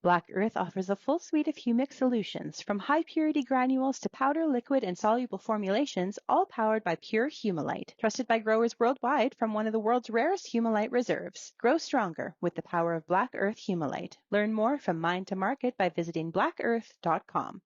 Black Earth offers a full suite of humic solutions, from high-purity granules to powder, liquid, and soluble formulations, all powered by pure humulite. Trusted by growers worldwide from one of the world's rarest humulite reserves. Grow stronger with the power of Black Earth humulite. Learn more from mine to market by visiting blackearth.com.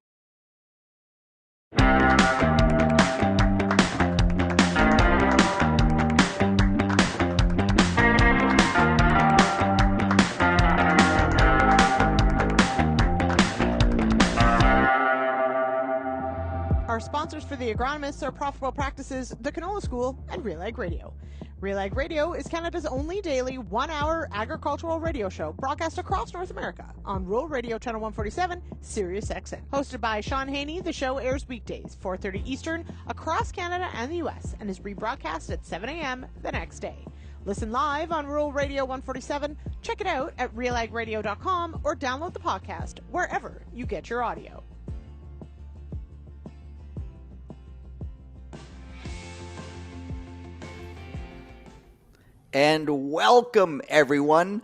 Our sponsors for the Agronomists are Profitable Practices, the Canola School, and RealAg Radio. RealAg Radio is Canada's only daily 1-hour agricultural radio show broadcast across North America on Rural Radio Channel 147, Sirius XM. Hosted by Sean Haney, the show airs weekdays, 4:30 Eastern, across Canada and the U.S., and is rebroadcast at 7 a.m. the next day. Listen live on Rural Radio 147, check it out at realagradio.com, or download the podcast wherever you get your audio. And welcome, everyone.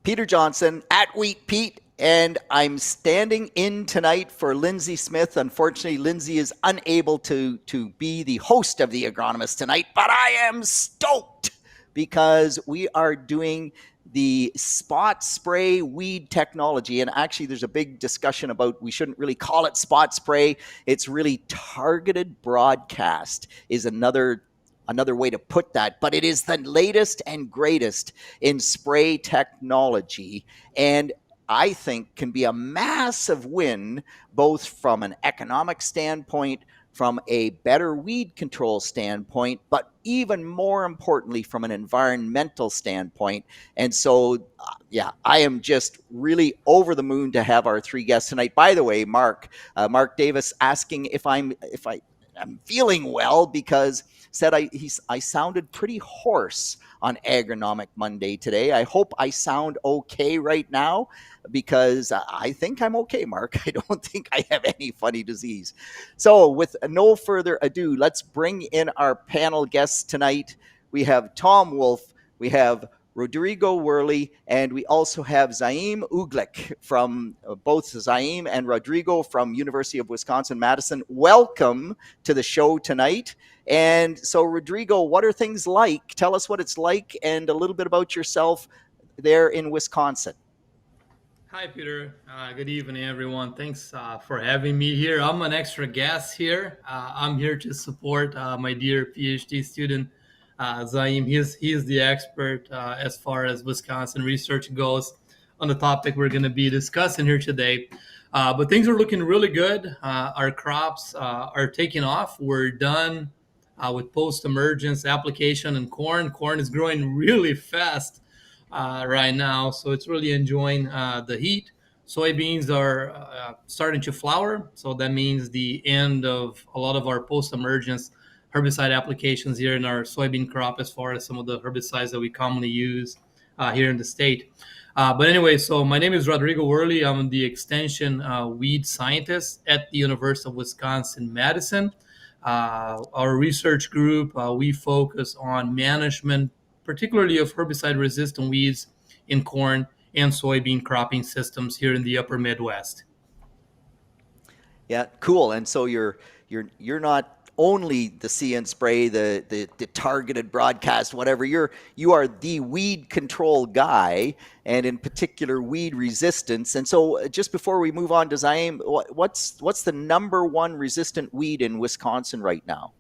Peter Johnson at Wheat Pete, and I'm standing in tonight for Lindsay Smith. Unfortunately, Lindsay is unable to be the host of the Agronomists tonight, but I am stoked because we are doing the spot spray weed technology. And actually, there's a big discussion about we shouldn't really call it spot spray. It's really targeted broadcast is another way to put that, but it is the latest and greatest in spray technology, and I think can be a massive win, both from an economic standpoint, from a better weed control standpoint, but even more importantly, from an environmental standpoint. And so, I am just really over the moon to have our three guests tonight. By the way, Mark Davis asking if I'm feeling well, because said I sounded pretty hoarse on Agronomic Monday today. I hope I sound okay right now, because I think I'm okay, Mark. I don't think I have any funny disease. So with no further ado, let's bring in our panel guests tonight. We have Tom Wolf, we have Rodrigo Werle, and we also have Zaim Ugljic from both Zaim and Rodrigo from University of Wisconsin-Madison. Welcome to the show tonight. And so, Rodrigo, what are things like? Tell us what it's like and a little bit about yourself there in Wisconsin. Hi, Peter. Good evening, everyone. Thanks for having me here. I'm an extra guest here. I'm here to support my dear PhD student, Zaim. He's the expert as far as Wisconsin research goes on the topic we're going to be discussing here today. But things are looking really good. Our crops are taking off. We're done with post-emergence application in corn. Corn is growing really fast right now, so it's really enjoying the heat. Soybeans are starting to flower, so that means the end of a lot of our post-emergence herbicide applications here in our soybean crop, as far as some of the herbicides that we commonly use here in the state. But anyway, so my name is Rodrigo Werle. I'm the extension weed scientist at the University of Wisconsin-Madison. Our research group, we focus on management, particularly of herbicide-resistant weeds in corn and soybean cropping systems here in the upper Midwest. Yeah, cool. And so you're not only the See and Spray, the targeted broadcast, whatever. You are the weed control guy, and in particular weed resistance. And so, just before we move on to Zaim, what's the number one resistant weed in Wisconsin right now?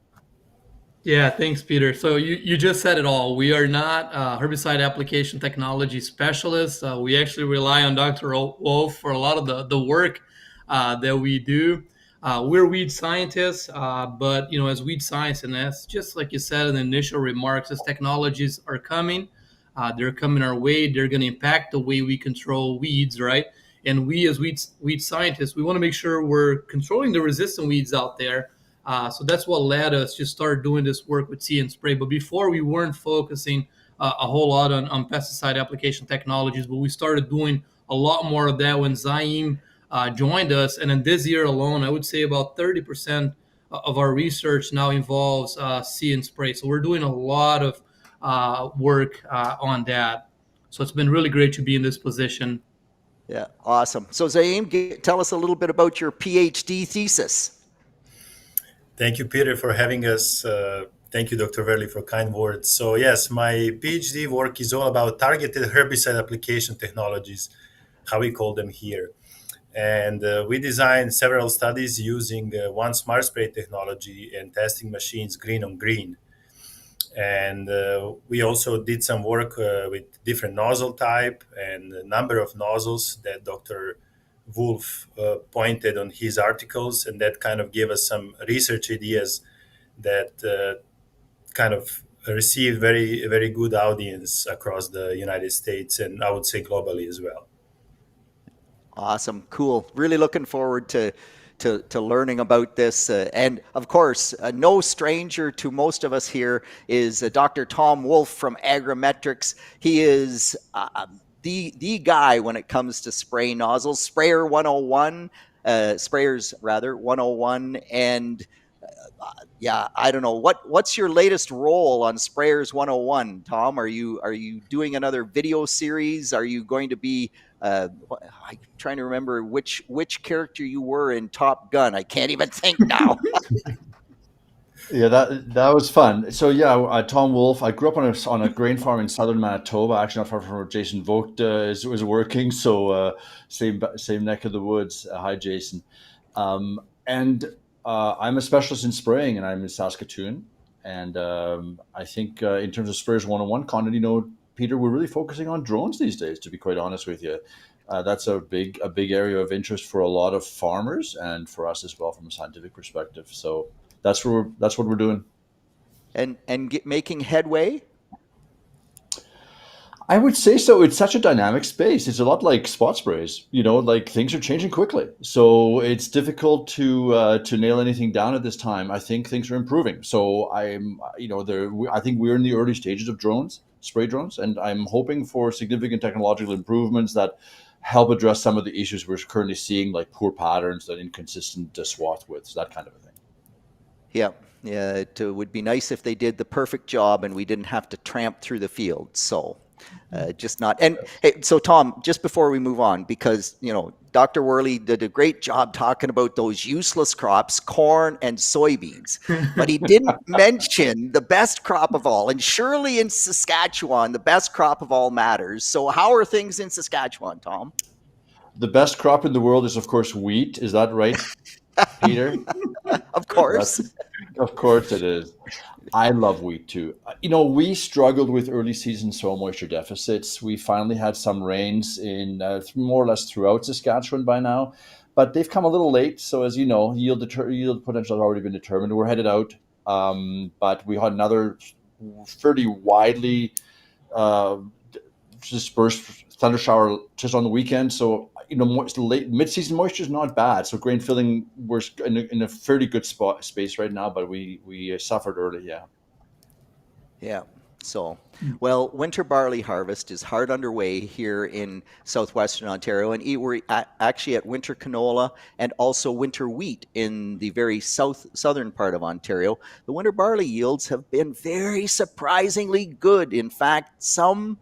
Yeah, thanks, Peter. So you just said it all. We are not herbicide application technology specialists. We actually rely on Dr. Wolf for a lot of the work that we do. We're weed scientists, but as weed science, and that's just like you said in the initial remarks, as technologies are coming, they're coming our way. They're going to impact the way we control weeds, right? And we, as weed scientists, we want to make sure we're controlling the resistant weeds out there. So that's what led us to start doing this work with See and Spray. But before, we weren't focusing a whole lot on pesticide application technologies, but we started doing a lot more of that when Zaim joined us. And in this year alone, I would say about 30% of our research now involves See and Spray. So we're doing a lot of work on that. So it's been really great to be in this position. Yeah, awesome. So Zaim, tell us a little bit about your PhD thesis. Thank you, Peter, for having us. Thank you, Dr. Werle, for kind words. So, yes, my PhD work is all about targeted herbicide application technologies, how we call them here. And we designed several studies using one smart spray technology and testing machines green on green. And we also did some work with different nozzle type and the number of nozzles that Dr. Wolf pointed on his articles, and that kind of gave us some research ideas that kind of received very good audience across the United States and I would say globally as well. Awesome, cool. Really looking forward to learning about this. And of course, no stranger to most of us here is Dr. Tom Wolf from Agrimetrix. He is the guy when it comes to spray nozzles, Sprayer 101, Sprayers rather 101, and yeah, I don't know what's your latest role on Sprayers 101, Tom. Are you doing another video series? Are you going to be I'm trying to remember which character you were in Top Gun. I can't even think now. Yeah, that was fun. So yeah, Tom Wolf. I grew up on a grain farm in southern Manitoba, actually not far from where Jason Vogt is working. So same neck of the woods. Hi, Jason. And I'm a specialist in spraying, and I'm in Saskatoon. And I think in terms of Sprayers 101 content, Peter, we're really focusing on drones these days. To be quite honest with you, that's a big area of interest for a lot of farmers and for us as well from a scientific perspective. So that's what we're doing. And making headway. I would say so. It's such a dynamic space. It's a lot like spot sprays. Like things are changing quickly, so it's difficult to nail anything down at this time. I think things are improving. So I think we're in the early stages of spray drones, and I'm hoping for significant technological improvements that help address some of the issues we're currently seeing, like poor patterns and inconsistent swath widths, that kind of a thing. Yeah. Yeah, it would be nice if they did the perfect job and we didn't have to tramp through the field. So just not. And hey, so Tom, just before we move on, because, Dr. Werle did a great job talking about those useless crops, corn and soybeans, but he didn't mention the best crop of all. And surely in Saskatchewan, the best crop of all matters. So how are things in Saskatchewan, Tom? The best crop in the world is, of course, wheat. Is that right, Peter? Of course. Of course it is. I love wheat too. We struggled with early season soil moisture deficits. We finally had some rains in more or less throughout Saskatchewan by now, but they've come a little late. So as you know, yield potential has already been determined. We're headed out, but we had another fairly widely dispersed thunder shower just on the weekend. So late mid-season moisture is not bad. So grain filling, we're in a fairly good space right now, but we suffered early. Yeah. Yeah. So, well, winter barley harvest is hard underway here in southwestern Ontario, and we're actually at winter canola and also winter wheat in the very southern part of Ontario. The winter barley yields have been very surprisingly good. In fact, some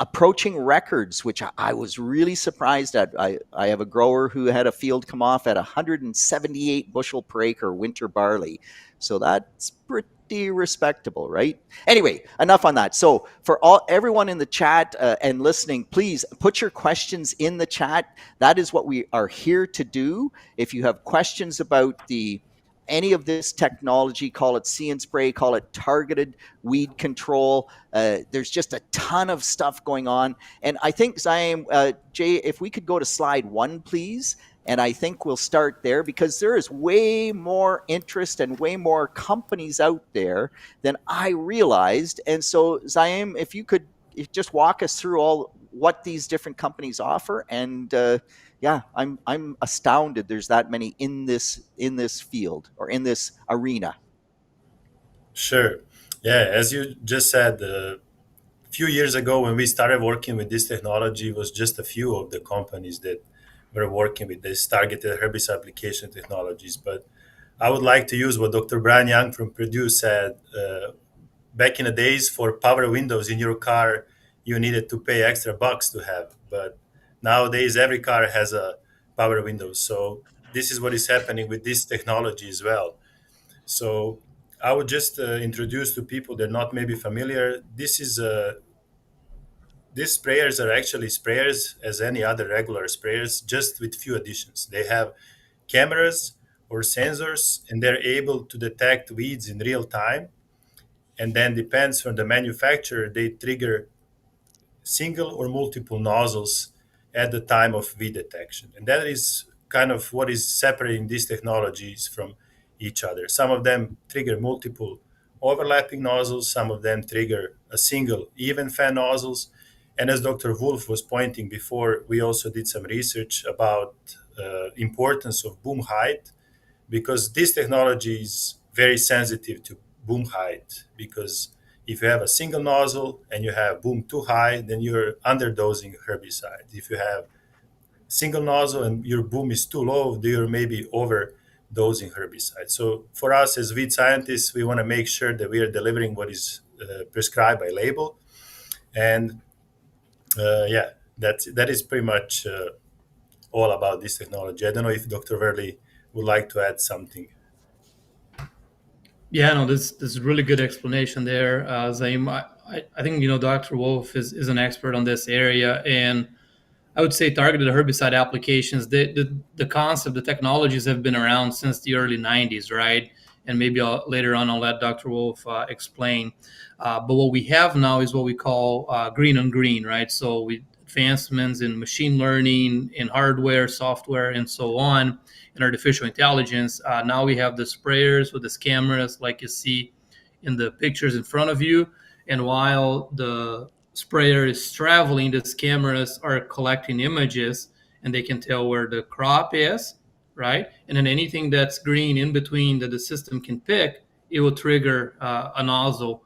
approaching records, which I was really surprised at. I have a grower who had a field come off at 178 bushel per acre winter barley. So that's pretty respectable, right? Anyway, enough on that. So for everyone in the chat and listening, please put your questions in the chat. That is what we are here to do. If you have questions about any of this technology, call it See and Spray, call it targeted weed control. There's just a ton of stuff going on. And I think, Zaim, Jay, if we could go to slide 1, please. And I think we'll start there because there is way more interest and way more companies out there than I realized. And so, Zaim, if you could just walk us through what these different companies offer. And yeah, I'm astounded there's that many in this field or in this arena. Sure. Yeah, as you just said, a few years ago when we started working with this technology, it was just a few of the companies that were working with this targeted herbicide application technologies. But I would like to use what Dr. Brian Young from Purdue said. Back in the days, for power windows in your car, you needed to pay extra bucks to have. But Nowadays, every car has a power window. So this is what is happening with this technology as well. So I would just introduce to people that are not maybe familiar. These sprayers are actually sprayers as any other regular sprayers, just with few additions. They have cameras or sensors, and they're able to detect weeds in real time. And then depends from the manufacturer, they trigger single or multiple nozzles at the time of weed detection. And that is kind of what is separating these technologies from each other. Some of them trigger multiple overlapping nozzles, some of them trigger a single even fan nozzles. And as Dr. Wolf was pointing before, we also did some research about importance of boom height, because this technology is very sensitive to boom height. Because if you have a single nozzle and you have boom too high, then you're underdosing herbicide. If you have single nozzle and your boom is too low, then you're maybe overdosing herbicide. So for us as weed scientists, we want to make sure that we are delivering what is prescribed by label. And yeah, that is pretty much all about this technology. I don't know if Dr. Werle would like to add something. Yeah, no, this is really good explanation there, Zaim. I think Dr. Wolf is an expert on this area, and I would say targeted herbicide applications. The concept, the technologies have been around since the early '90s, right? And maybe later on I'll let Dr. Wolf explain. But what we have now is what we call green on green, right? So advancements in machine learning, in hardware, software, and so on, and artificial intelligence. Now we have the sprayers with these cameras, like you see in the pictures in front of you. And while the sprayer is traveling, these cameras are collecting images, and they can tell where the crop is, right? And then anything that's green in between that the system can pick, it will trigger a nozzle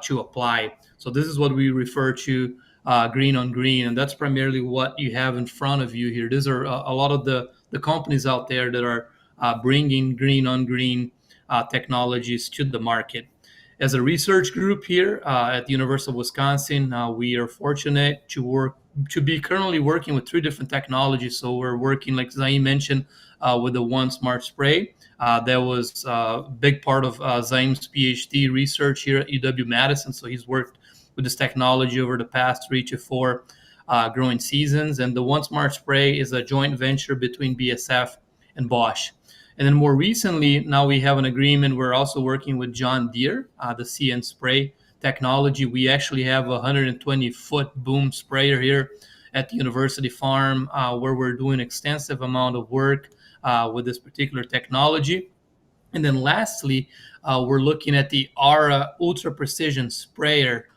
to apply. So this is what we refer to green on green, and that's primarily what you have in front of you here. These are a lot of the companies out there that are bringing green on green technologies to the market. As a research group here at the University of Wisconsin, we are fortunate to be currently working with 3 different technologies. So we're working, like Zaim mentioned, with the One Smart Spray. That was a big part of Zaim's PhD research here at UW-Madison. So he's worked with this technology over the past 3 to 4 growing seasons. And the One Smart Spray is a joint venture between BASF and Bosch. And then more recently, now we have an agreement. We're also working with John Deere, the See and Spray technology. We actually have a 120-foot boom sprayer here at the University Farm, where we're doing extensive amount of work with this particular technology. And then lastly, we're looking at the Aura Ultra Precision Sprayer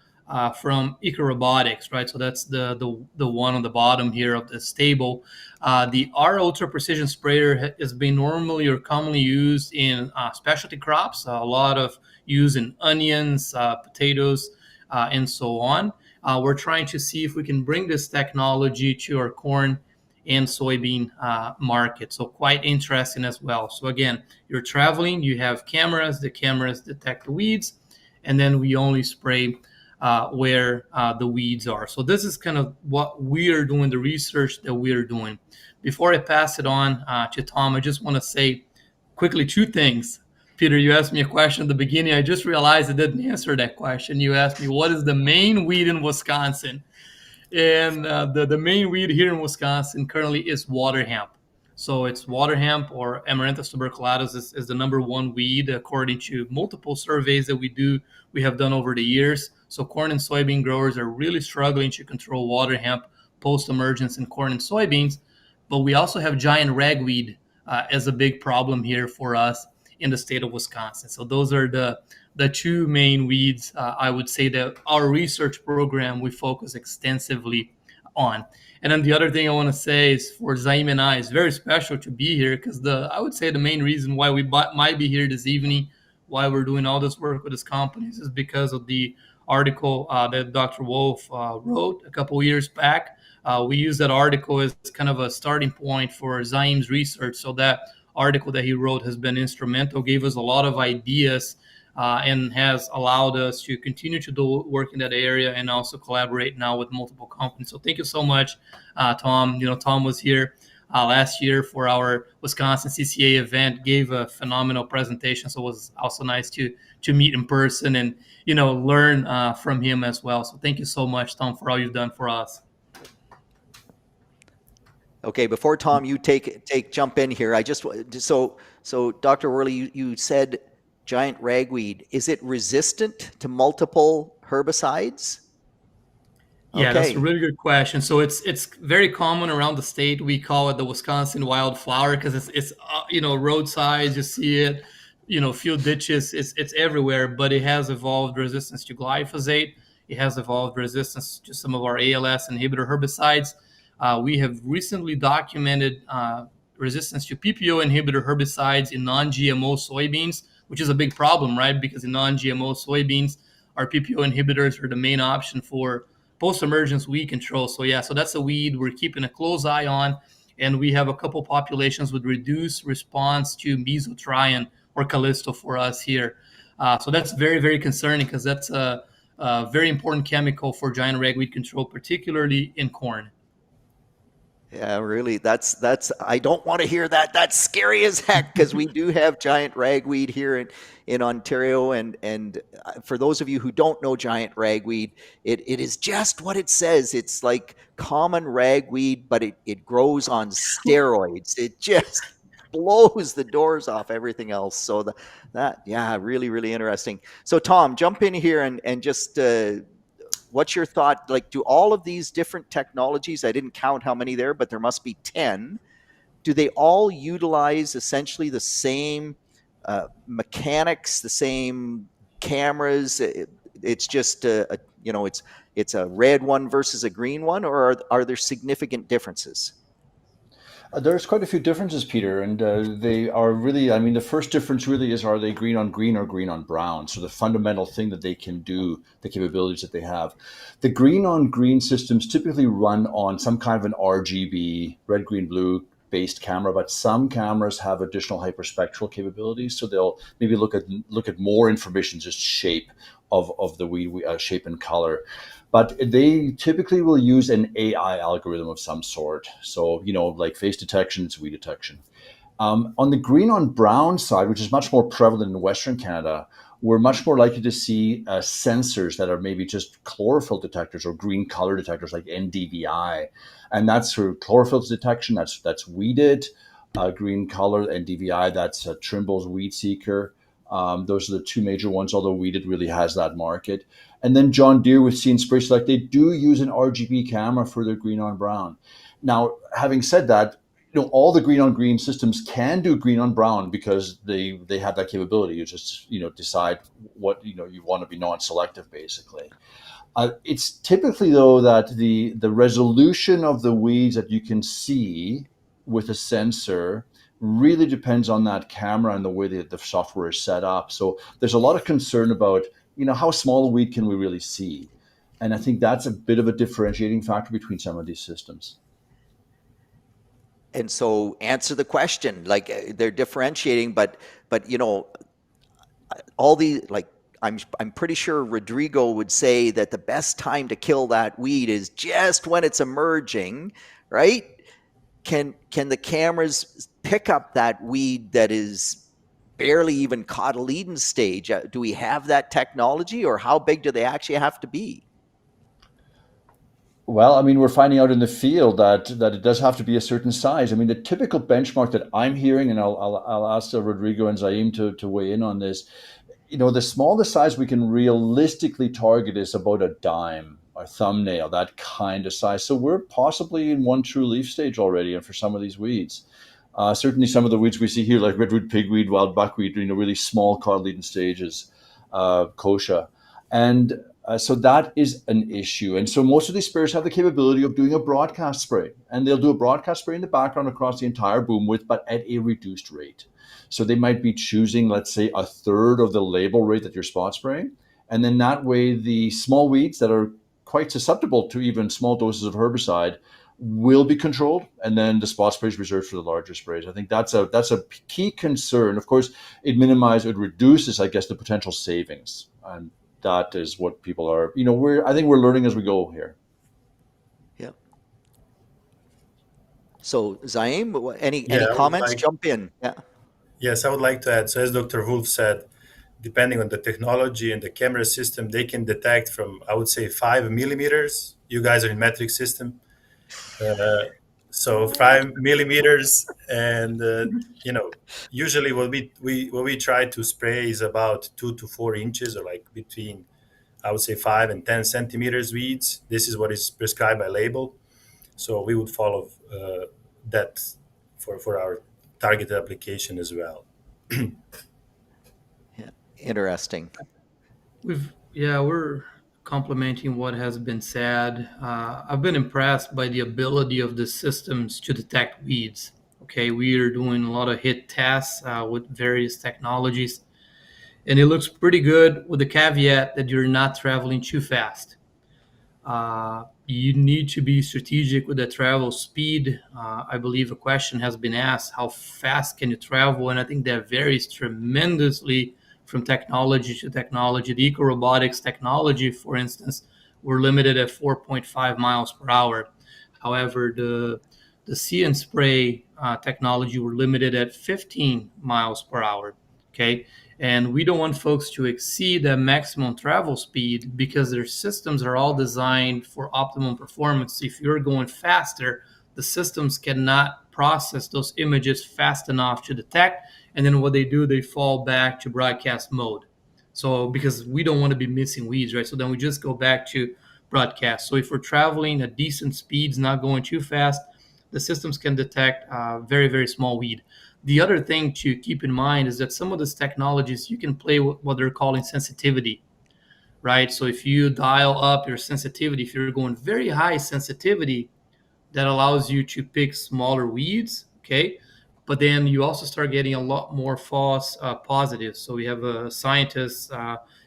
from Robotics, right? So that's the one on the bottom here of this table. The Aura Ultra Precision Sprayer has been normally or commonly used in specialty crops, a lot of use in onions, potatoes, and so on. We're trying to see if we can bring this technology to our corn and soybean market. So quite interesting as well. So again, you're traveling, you have cameras, the cameras detect the weeds, and then we only spray where the weeds are. So this is kind of what we are doing, the research that we are doing. Before I pass it on to Tom, I just want to say quickly 2 things. Peter, you asked me a question at the beginning. I just realized I didn't answer that question. You asked me, what is the main weed in Wisconsin? And the main weed here in Wisconsin currently is water hemp. So it's water hemp, or Amaranthus tuberculatus is the number 1 weed according to multiple surveys that we have done over the years. So corn and soybean growers are really struggling to control water hemp post-emergence in corn and soybeans. But we also have giant ragweed as a big problem here for us in the state of Wisconsin. So those are the 2 main weeds, I would say, that our research program, we focus extensively on. And then the other thing I want to say is, for Zaim and I, it's very special to be here, because I would say the main reason why we might be here this evening, why we're doing all this work with these companies, is because of the article that Dr. Wolf wrote a couple years back. We use that article as kind of a starting point for Zaim's research. So that article that he wrote has been instrumental, gave us a lot of ideas and has allowed us to continue to do work in that area and also collaborate now with multiple companies. So thank you so much, Tom. Tom was here last year for our Wisconsin CCA event, gave a phenomenal presentation. So it was also nice to meet in person and learn from him as well. So thank you so much, Tom, for all you've done for us. Okay, before Tom, you jump in here. I just so Dr. Werle, you said giant ragweed. Is it resistant to multiple herbicides? Yeah, that's a really good question. So it's very common around the state. We call it the Wisconsin wildflower because it's roadsides. You see it, few ditches. It's everywhere. But it has evolved resistance to glyphosate. It has evolved resistance to some of our ALS inhibitor herbicides. We have recently documented resistance to PPO inhibitor herbicides in non-GMO soybeans, which is a big problem, right? Because in non-GMO soybeans, our PPO inhibitors are the main option for post-emergence weed control. So that's a weed we're keeping a close eye on, and we have a couple populations with reduced response to mesotrione or Callisto for us here. So that's very, very concerning because that's a very important chemical for giant ragweed control, particularly in corn. Yeah, really. That's I don't want to hear that. That's scary as heck because we do have giant ragweed here in Ontario. And for those of you who don't know giant ragweed, it is just what it says. It's like common ragweed, but it grows on steroids. It just blows the doors off everything else. So really, really interesting. So Tom, jump in here and just what's your thought? Like, do all of these different technologies, I didn't count how many there, but there must be 10. Do they all utilize essentially the same mechanics, the same cameras? It's just it's a red one versus a green one, or are there significant differences? There's quite a few differences, Peter, and they are really, the first difference really is, are they green on green or green on brown? So the fundamental thing that they can do, the capabilities that they have. The green on green systems typically run on some kind of an RGB, red, green, blue based camera, but some cameras have additional hyperspectral capabilities. So they'll maybe look at more information, just shape of the weed, shape and color. But they typically will use an AI algorithm of some sort. So, like face detection, it's weed detection. On the green on brown side, which is much more prevalent in Western Canada, we're much more likely to see sensors that are maybe just chlorophyll detectors or green color detectors like NDVI. And that's for chlorophyll detection, that's weeded. Green color, NDVI, that's Trimble's Weed Seeker. Those are the two major ones, although weeded really has that market. And then John Deere with See and Spray Select, they do use an RGB camera for their green on brown. Now, having said that, all the green on green systems can do green on brown because they have that capability. You just decide what you want to be non-selective basically. It's typically though that the resolution of the weeds that you can see with a sensor really depends on that camera and the way that the software is set up. So there's a lot of concern about how small a weed can we really see, and I think that's a bit of a differentiating factor between some of these systems. And so answer the question, like they're differentiating, but all the I'm pretty sure Rodrigo would say that the best time to kill that weed is just when it's emerging, right? Can the cameras pick up that weed that is barely even cotyledon stage? Do we have that technology, or how big do they actually have to be? Well, we're finding out in the field that it does have to be a certain size. The typical benchmark that I'm hearing, and I'll ask Rodrigo and Zaim to weigh in on this. The smallest size we can realistically target is about a dime, a thumbnail, that kind of size. So we're possibly in one true leaf stage already, and for some of these weeds. Certainly some of the weeds we see here, like redwood pigweed, wild buckwheat, really small cotyledon stages, kochia. And so that is an issue. And so most of these sprayers have the capability of doing a broadcast spray. And they'll do a broadcast spray in the background across the entire boom width, but at a reduced rate. So they might be choosing, let's say, a third of the label rate that you're spot spraying. And then that way, the small weeds that are quite susceptible to even small doses of herbicide will be controlled, and then the spot sprays reserved for the larger sprays. I think that's a key concern. Of course, it reduces, I guess, the potential savings, and that is what people are. I think we're learning as we go here. Yeah. So Zaim, any Yeah, I would comments? like, Jump in. Yeah. yes, I would like to add. So as Dr. Wolf said, depending on the technology and the camera system, they can detect from, I would say, 5 millimeters. You guys are in metric system. So 5 millimeters, and usually what we try to spray is about 2 to 4 inches, or like between, I would say, 5 and 10 centimeters weeds. This is what is prescribed by label. So we would follow that for our targeted application as well. Yeah. Interesting. We're complementing what has been said. I've been impressed by the ability of the systems to detect weeds. Okay, we are doing a lot of hit tests with various technologies, and it looks pretty good, with the caveat that you're not traveling too fast. You need to be strategic with the travel speed. I believe a question has been asked: how fast can you travel? And I think that varies tremendously from technology to technology. The eco robotics technology, for instance, we're limited at 4.5 miles per hour. However, the see and spray technology, we're limited at 15 miles per hour. Okay, and we don't want folks to exceed that maximum travel speed, because their systems are all designed for optimum performance. If you're going faster, the systems cannot process those images fast enough to detect. And then what they do, they fall back to broadcast mode. So because we don't want to be missing weeds, right? So then we just go back to broadcast. So if we're traveling at decent speeds, not going too fast, the systems can detect very, very small weed. The other thing to keep in mind is that some of these technologies, you can play with what they're calling sensitivity, right? So if you dial up your sensitivity, if you're going very high sensitivity, that allows you to pick smaller weeds, okay? But then you also start getting a lot more false positives. So we have a scientist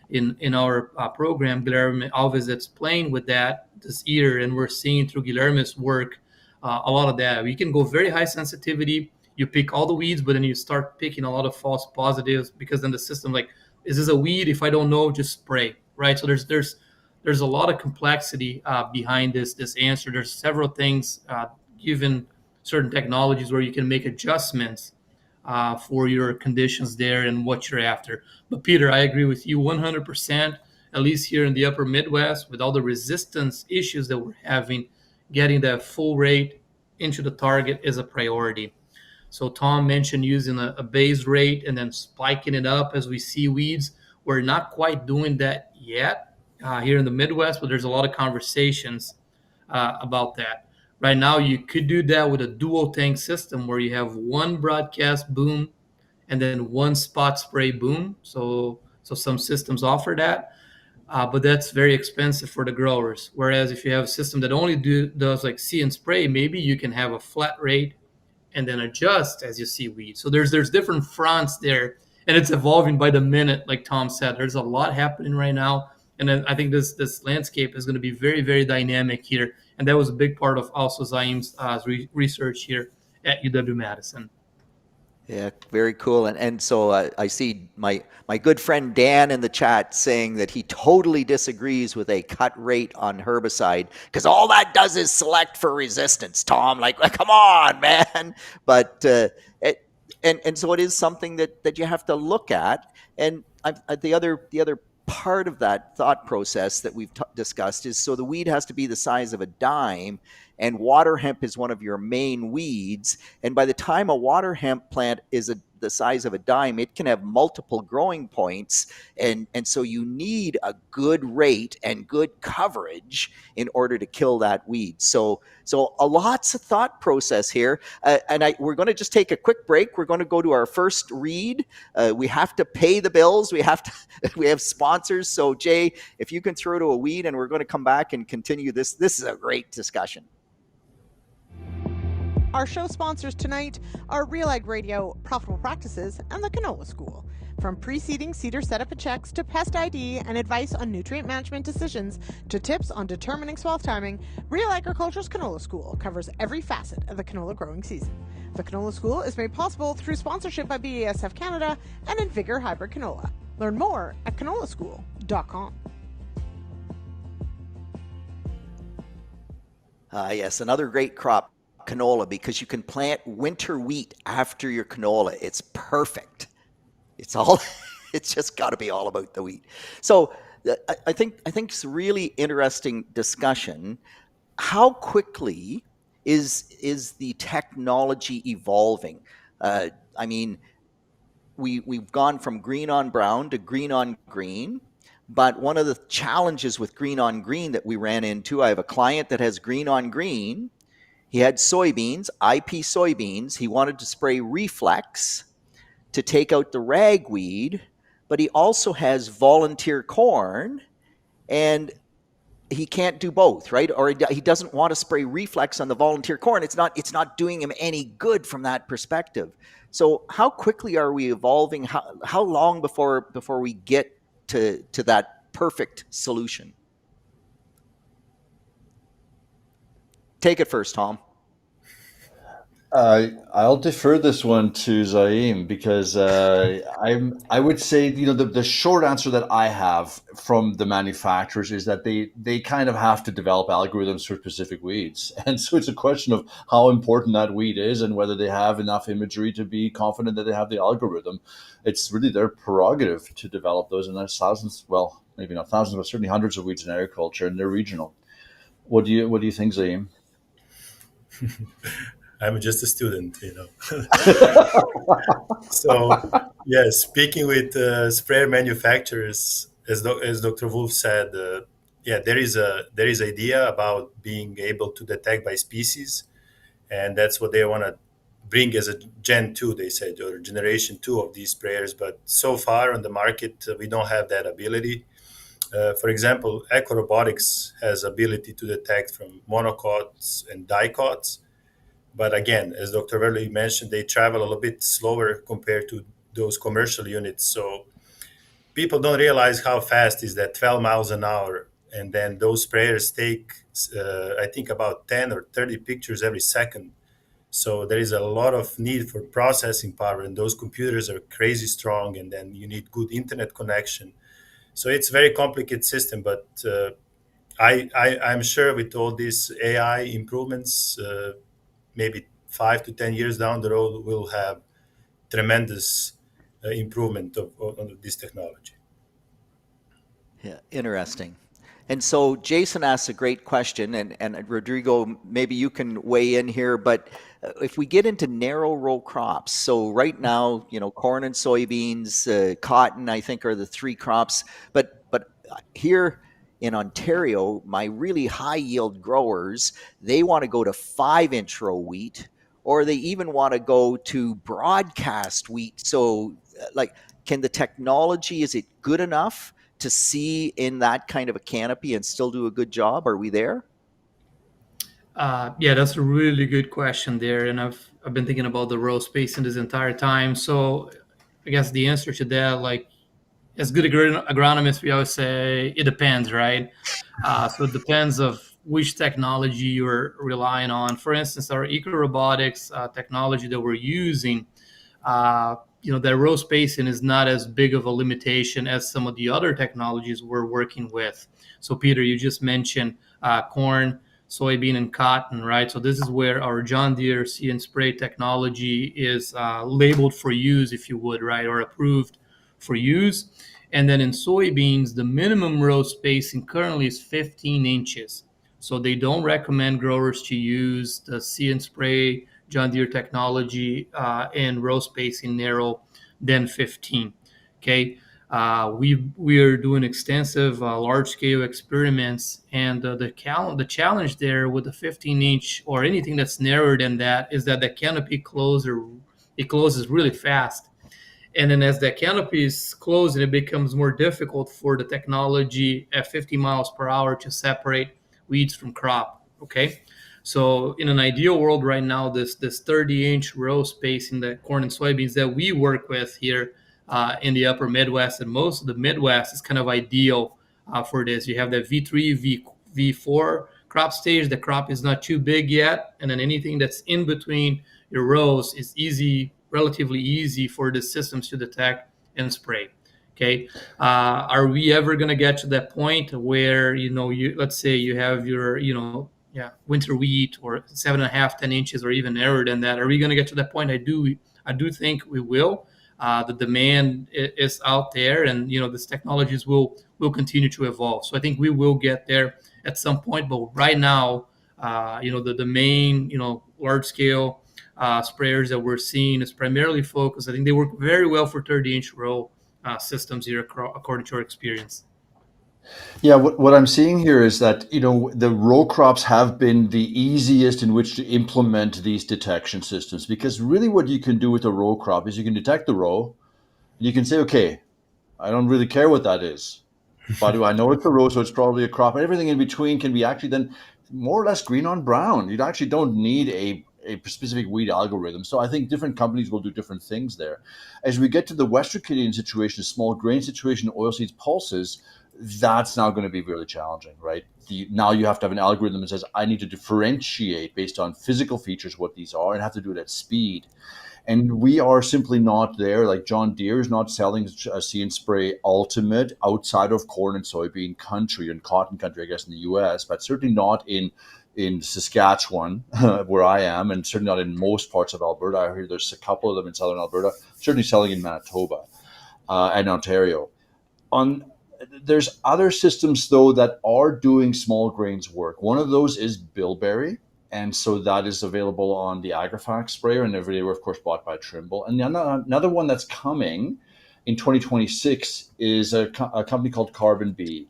in our program, Guilherme Alves, that's playing with that this year, and we're seeing through Guilherme's work a lot of that. You can go very high sensitivity, you pick all the weeds, but then you start picking a lot of false positives, because then the system, like, is this a weed? If I don't know, just spray, right? So there's a lot of complexity behind this answer. There's several things given certain technologies where you can make adjustments for your conditions there and what you're after. But Peter, I agree with you 100%. At least here in the upper Midwest, with all the resistance issues that we're having, getting that full rate into the target is a priority. So Tom mentioned using a base rate and then spiking it up as we see weeds. We're not quite doing that yet here in the Midwest, but there's a lot of conversations about that. Right now, you could do that with a dual tank system where you have one broadcast boom and then one spot spray boom. So some systems offer that, but that's very expensive for the growers. Whereas if you have a system that only does like see and spray, maybe you can have a flat rate and then adjust as you see weeds. So there's different fronts there, and it's evolving by the minute. Like Tom said, there's a lot happening right now, and then I think this landscape is going to be very, very dynamic here, and that was a big part of also Zaim's research here at UW-Madison. Yeah, very cool. And so I see my good friend Dan in the chat saying that he totally disagrees with a cut rate on herbicide, because all that does is select for resistance, Tom. Like, come on, man. But and so it is something that you have to look at. And the other part of that thought process that we've discussed is, so the weed has to be the size of a dime, and water hemp is one of your main weeds. And by the time a water hemp plant is the size of a dime, it can have multiple growing points. And so you need a good rate and good coverage in order to kill that weed. So a lots of thought process here. We're going to just take a quick break. We're going to go to our first read. We have to pay the bills. We have sponsors. So Jay, if you can throw to a weed, and we're going to come back and continue this. This is a great discussion. Our show sponsors tonight are RealAg Radio, Profitable Practices, and the Canola School. From preceding seeder setup and checks to pest ID and advice on nutrient management decisions to tips on determining swath timing, Real Agriculture's Canola School covers every facet of the canola growing season. The Canola School is made possible through sponsorship by BASF Canada and Invigor Hybrid Canola. Learn more at canolaschool.com. Yes, another great crop, canola, because you can plant winter wheat after your canola. It's perfect. It's just got to be all about the wheat. So I think it's a really interesting discussion. How quickly is the technology evolving? I mean, we've gone from green on brown to green on green. But one of the challenges with green on green that we ran into, I have a client that has green on green. He had soybeans, IP soybeans. He wanted to spray Reflex to take out the ragweed, but he also has volunteer corn, and he can't do both, right? Or he doesn't want to spray Reflex on the volunteer corn. It's not doing him any good from that perspective. So how quickly are we evolving? How long before we get to that perfect solution? Take it first, Tom. I'll defer this one to Zaim because I would say the short answer that I have from the manufacturers is that they kind of have to develop algorithms for specific weeds, and so it's a question of how important that weed is and whether they have enough imagery to be confident that they have the algorithm. It's really their prerogative to develop those, and there's thousands, well, maybe not thousands, but certainly hundreds of weeds in agriculture, and they're regional. What do you think, Zaim? I'm just a student, So, yeah, speaking with sprayer manufacturers, as Dr. Wolf said, there is idea about being able to detect by species, and that's what they want to bring as a Gen 2, they said, or Generation 2 of these sprayers. But so far on the market, we don't have that ability. For example, Ecorobotics has ability to detect from monocots and dicots. But again, as Dr. Werle mentioned, they travel a little bit slower compared to those commercial units. So people don't realize how fast is that 12 miles an hour. And then those sprayers take, I think, about 10 or 30 pictures every second. So there is a lot of need for processing power, and those computers are crazy strong, and then you need good internet connection. So it's a very complicated system, but I'm sure with all these AI improvements, maybe 5 to 10 years down the road, we'll have tremendous improvement of this technology. Yeah, interesting. And so Jason asks a great question, and Rodrigo, maybe you can weigh in here, but if we get into narrow row crops, so right now, corn and soybeans, cotton, I think are the three crops, but here in Ontario, my really high yield growers, they want to go to 5-inch row wheat, or they even want to go to broadcast wheat. So can the technology, is it good enough to see in that kind of a canopy and still do a good job? Are we there? Yeah, that's a really good question there. And I've been thinking about the row spacing this entire time. So I guess the answer to that, as good agronomists, we always say it depends, right? So it depends of which technology you're relying on. For instance, our eco-robotics technology that we're using, that row spacing is not as big of a limitation as some of the other technologies we're working with. So Peter, you just mentioned corn, soybean, and cotton, right? So this is where our John Deere See and Spray technology is labeled for use, if you would, right, or approved for use. And then in soybeans, the minimum row spacing currently is 15 inches. So they don't recommend growers to use the See and Spray John Deere technology and row spacing narrow than 15. Okay, we are doing extensive large-scale experiments, and the challenge there with the 15-inch or anything that's narrower than that is that the canopy closes really fast. And then as the canopy is closing, it becomes more difficult for the technology at 50 miles per hour to separate weeds from crop, okay? So in an ideal world right now, this 30-inch row space in the corn and soybeans that we work with here in the upper Midwest and most of the Midwest is kind of ideal for this. You have the V3, V4 crop stage. The crop is not too big yet, and then anything that's in between your rows is relatively easy for the systems to detect and spray. Okay, are we ever going to get to that point where let's say you have your winter wheat or 7.5, 10 inches, or even narrower than that? Are we going to get to that point? I do think we will. The demand is out there, and these technologies will continue to evolve. So I think we will get there at some point. But right now, the main large scale sprayers that we're seeing is primarily focused. I think they work very well for 30-inch row systems here, according to our experience. Yeah, what I'm seeing here is that, the row crops have been the easiest in which to implement these detection systems, because really what you can do with a row crop is you can detect the row and you can say, okay, I don't really care what that is, but I know it's a row, so it's probably a crop, and everything in between can be actually then more or less green on brown. You actually don't need a specific weed algorithm. So I think different companies will do different things there. As we get to the Western Canadian situation, small grain situation, oilseeds pulses, that's now going to be really challenging, right? Now you have to have an algorithm that says, I need to differentiate based on physical features what these are, and have to do it at speed. And we are simply not there. Like John Deere is not selling a See and Spray Ultimate outside of corn and soybean country and cotton country, I guess, in the US, but certainly not in Saskatchewan, where I am, and certainly not in most parts of Alberta. I hear there's a couple of them in southern Alberta, certainly selling in Manitoba and Ontario. There's other systems, though, that are doing small grains work. One of those is bilberry. And so that is available on the Agrifax sprayer, and they were, of course, bought by Trimble. And another one that's coming in 2026 is a company called Carbon Bee,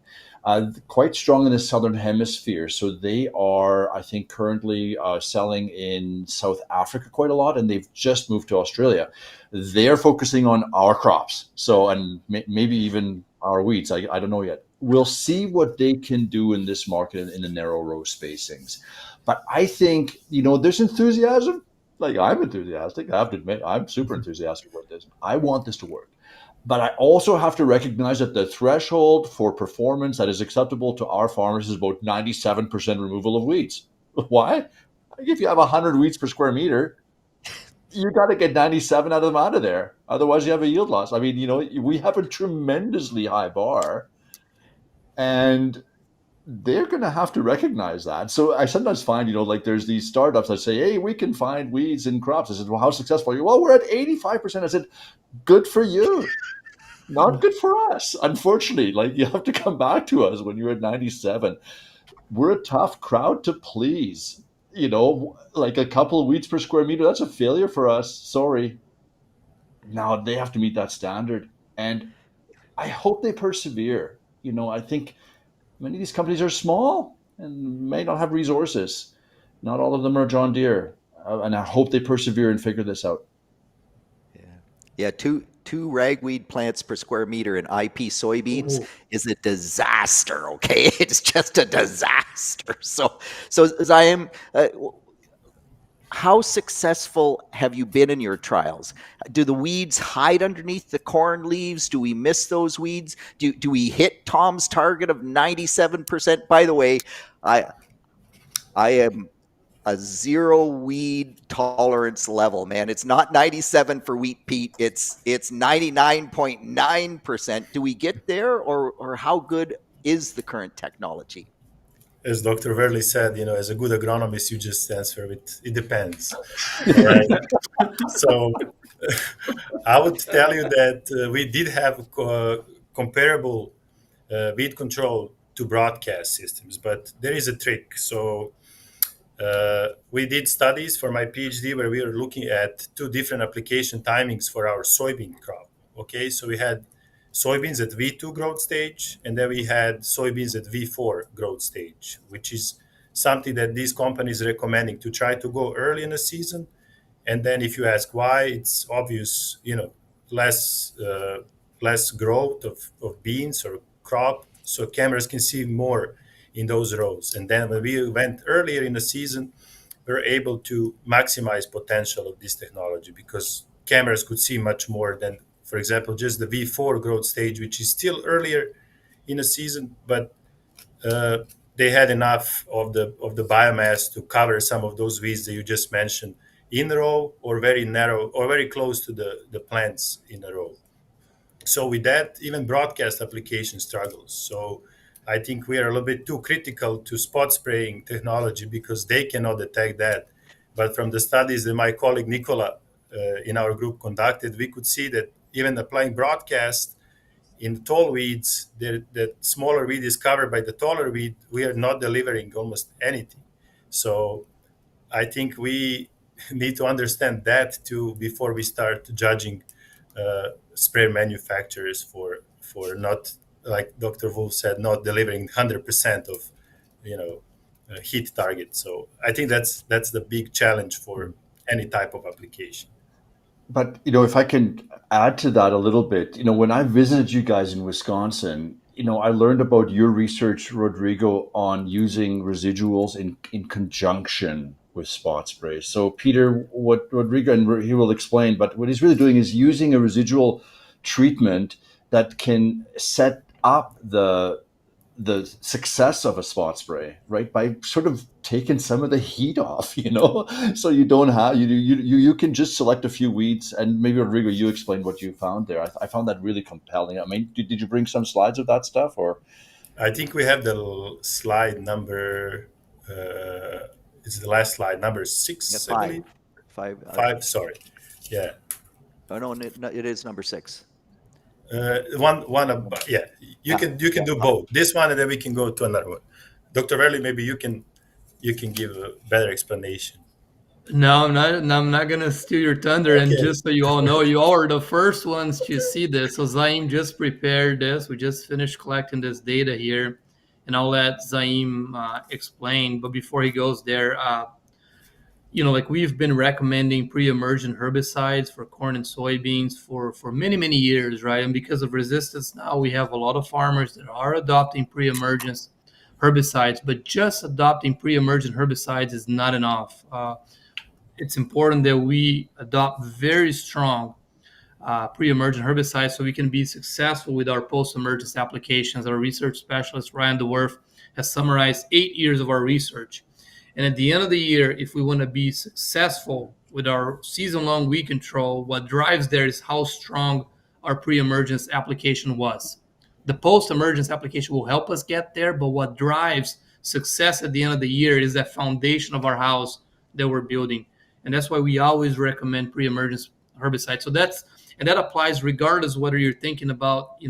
quite strong in the Southern Hemisphere. So they are, I think, currently selling in South Africa quite a lot, and they've just moved to Australia. They're focusing on our crops, and maybe even our weeds. I don't know yet. We'll see what they can do in this market in the narrow row spacings. But I think, there's enthusiasm. Like, I'm enthusiastic. I have to admit, I'm super enthusiastic about this. I want this to work. But I also have to recognize that the threshold for performance that is acceptable to our farmers is about 97% removal of weeds. Why? If you have 100 weeds per square meter, you got to get 97 of them out of there. Otherwise, you have a yield loss. I mean, we have a tremendously high bar. And they're going to have to recognize that. So I sometimes find, like there's these startups that say, hey, we can find weeds in crops. I said, well, how successful are you? Well, we're at 85%. I said, good for you. Not good for us. Unfortunately, like you have to come back to us when you're at 97. We're a tough crowd to please. Like a couple of weeds per square meter, that's a failure for us. Sorry. Now they have to meet that standard. And I hope they persevere. I think many of these companies are small and may not have resources. Not all of them are John Deere. And I hope they persevere and figure this out. Yeah, two ragweed plants per square meter in IP soybeans is a disaster, okay? It's just a disaster. So Zaim, how successful have you been in your trials? Do the weeds hide underneath the corn leaves? Do we miss those weeds? Do we hit Tom's target of 97%? By the way, I am a zero weed tolerance level, man. It's not 97 for wheat, Pete. It's 99.9%. Do we get there, or how good is the current technology? As Dr. Werle said, as a good agronomist, you just answer it depends. Right? So I would tell you that we did have comparable weed control to broadcast systems, but there is a trick. So we did studies for my PhD where we were looking at two different application timings for our soybean crop. Okay, so we had soybeans at V2 growth stage, and then we had soybeans at V4 growth stage, which is something that these companies are recommending to try to go early in the season. And then if you ask why, it's obvious, less growth of beans or crop, so cameras can see more in those rows. And then when we went earlier in the season, we were able to maximize potential of this technology because cameras could see much more than, for example, just the V4 growth stage, which is still earlier in the season, but they had enough of the biomass to cover some of those weeds that you just mentioned in a row or very narrow or very close to the plants in a row. So with that, even broadcast application struggles. So I think we are a little bit too critical to spot spraying technology because they cannot detect that. But from the studies that my colleague Nicola in our group conducted, we could see that even applying broadcast in tall weeds, the smaller weed is covered by the taller weed, we are not delivering almost anything. So I think we need to understand that too before we start judging spray manufacturers for not, like Dr. Wolf said, not delivering 100% of heat target. So I think that's the big challenge for any type of application. But if I can add to that a little bit, when I visited you guys in Wisconsin, I learned about your research, Rodrigo, on using residuals in conjunction with spot sprays. So Peter, what Rodrigo, and he will explain, but what he's really doing is using a residual treatment that can set up the success of a spot spray, right? By sort of taking some of the heat off, so you don't have you can just select a few weeds. And maybe Rodrigo, you explain what you found there. I found that really compelling. I mean, did you bring some slides of that stuff, or? I think we have the slide number. It's the last slide, number 6, Yeah, I believe. five. Five. Sorry. Yeah. Oh no, it is number 6. One. Yeah. You can do both. This one, and then we can go to another one. Dr. Werle, maybe you can give a better explanation. No, I'm not gonna steal your thunder. And Okay. just so you all know, you all are the first ones to see this. So Zaim just prepared this. We just finished collecting this data here, and I'll let Zaim explain. But before he goes there, like we've been recommending pre-emergent herbicides for corn and soybeans for many years, right? And because of resistance, now we have a lot of farmers that are adopting pre-emergent herbicides. But just adopting pre-emergent herbicides is not enough. It's important that we adopt very strong pre-emergent herbicides so we can be successful with our post-emergence applications. Our research specialist, Ryan DeWerf, has summarized 8 years of our research. And at the end of the year, if we want to be successful with our season-long weed control, what drives there is how strong our pre-emergence application was. The post-emergence application will help us get there, but what drives success at the end of the year is that foundation of our house that we're building. And that's why we always recommend pre-emergence herbicide. So that applies regardless whether you're thinking about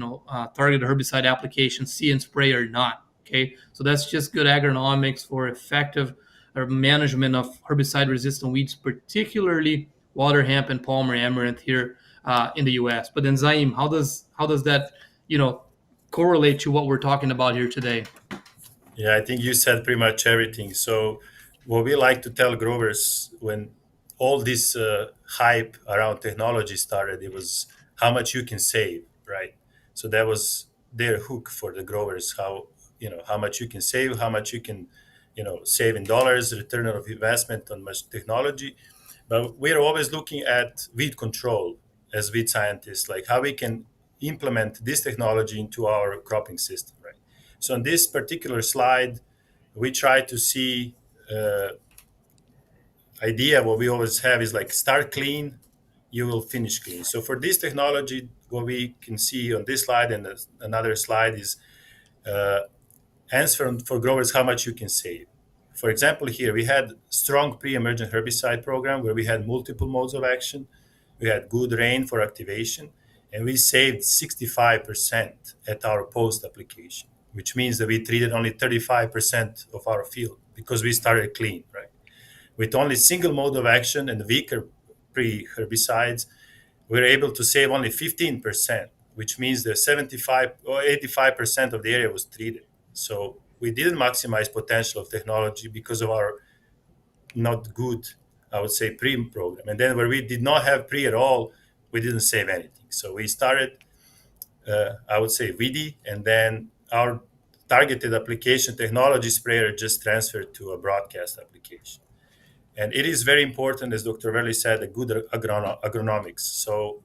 targeted herbicide application, see and spray or not. Okay, so that's just good agronomics for effective management of herbicide-resistant weeds, particularly water hemp and palmer amaranth here in the U.S. But then Zaim, how does that correlate to what we're talking about here today? Yeah, I think you said pretty much everything. So what we like to tell growers when all this hype around technology started, it was how much you can save, right? So that was their hook for the growers, how much you can save, how much you can save in dollars, return of investment on much technology. But we're always looking at weed control as weed scientists, like how we can implement this technology into our cropping system, right? So on this particular slide, we try to see idea what we always have is like start clean, you will finish clean. So for this technology, what we can see on this slide and another slide is answer for growers how much you can save. For example, here we had strong pre-emergent herbicide program where we had multiple modes of action. We had good rain for activation, and we saved 65% at our post application, which means that we treated only 35% of our field because we started clean, right? With only single mode of action and weaker pre-herbicides, we were able to save only 15%, which means that 75 or 85% of the area was treated. So we didn't maximize potential of technology because of our not good, I would say, pre program. And then where we did not have pre at all, we didn't save anything. So we started, I would say, weedy, and then our targeted application technology sprayer just transferred to a broadcast application. And it is very important, as Dr. Werle said, a good agronomics. So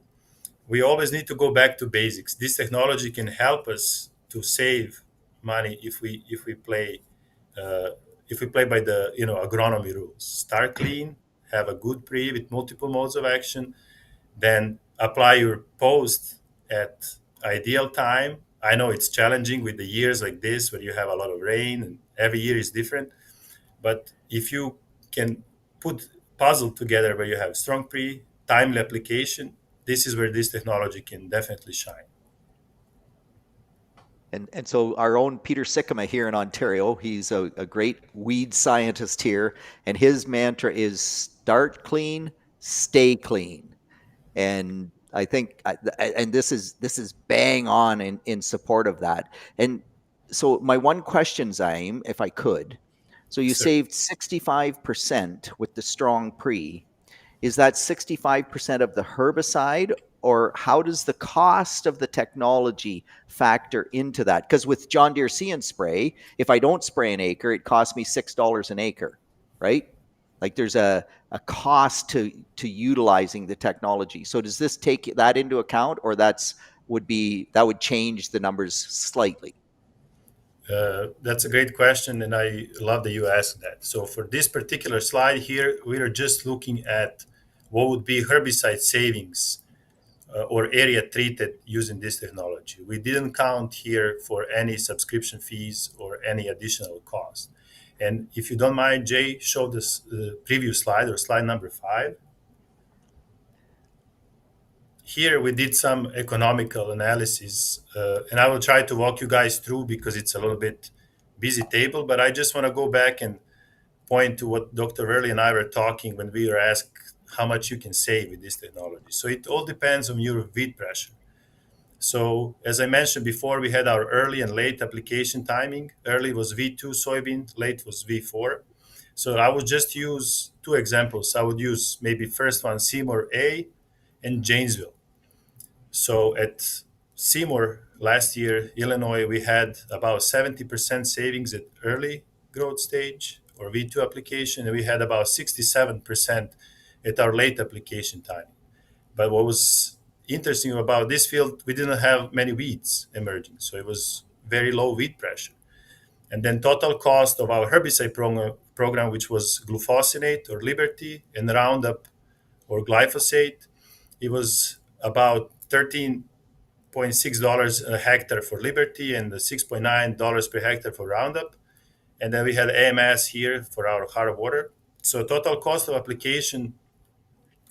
we always need to go back to basics. This technology can help us to save money if we play by the agronomy rules. Start clean, have a good pre with multiple modes of action, then apply your post at ideal time. I know it's challenging with the years like this where you have a lot of rain and every year is different. But if you can put puzzle together where you have strong pre, timely application, this is where this technology can definitely shine. And so our own Peter Sikkema here in Ontario, he's a great weed scientist here, and his mantra is start clean, stay clean. And I think, and this is bang on in support of that. And so my one question, Zaim, if I could, so you saved 65% with the strong pre. Is that 65% of the herbicide, or how does the cost of the technology factor into that? Because with John Deere See and Spray, if I don't spray an acre, it costs me $6 an acre, right? Like there's a cost to utilizing the technology. So does this take that into account, or that would change the numbers slightly? That's a great question, and I love that you asked that. So for this particular slide here, we are just looking at what would be herbicide savings or area treated using this technology. We didn't count here for any subscription fees or any additional cost. And if you don't mind, Jay, show this previous slide, or slide number 5. Here we did some economical analysis, and I will try to walk you guys through because it's a little bit busy table, but I just want to go back and point to what Dr. Werle and I were talking when we were asked how much you can save with this technology. So it all depends on your weed pressure. So as I mentioned before, we had our early and late application timing. Early was V2 soybean, late was V4. So I would just use 2 examples. I would use maybe first one, Seymour A and Janesville. So at Seymour last year, Illinois, we had about 70% savings at early growth stage or V2 application, and we had about 67% at our late application time. But what was interesting about this field, we didn't have many weeds emerging, so it was very low weed pressure. And then total cost of our herbicide program, which was glufosinate or Liberty and Roundup or glyphosate, it was about $13.6 a hectare for Liberty and $6.9 per hectare for Roundup. And then we had AMS here for our hard water. So total cost of application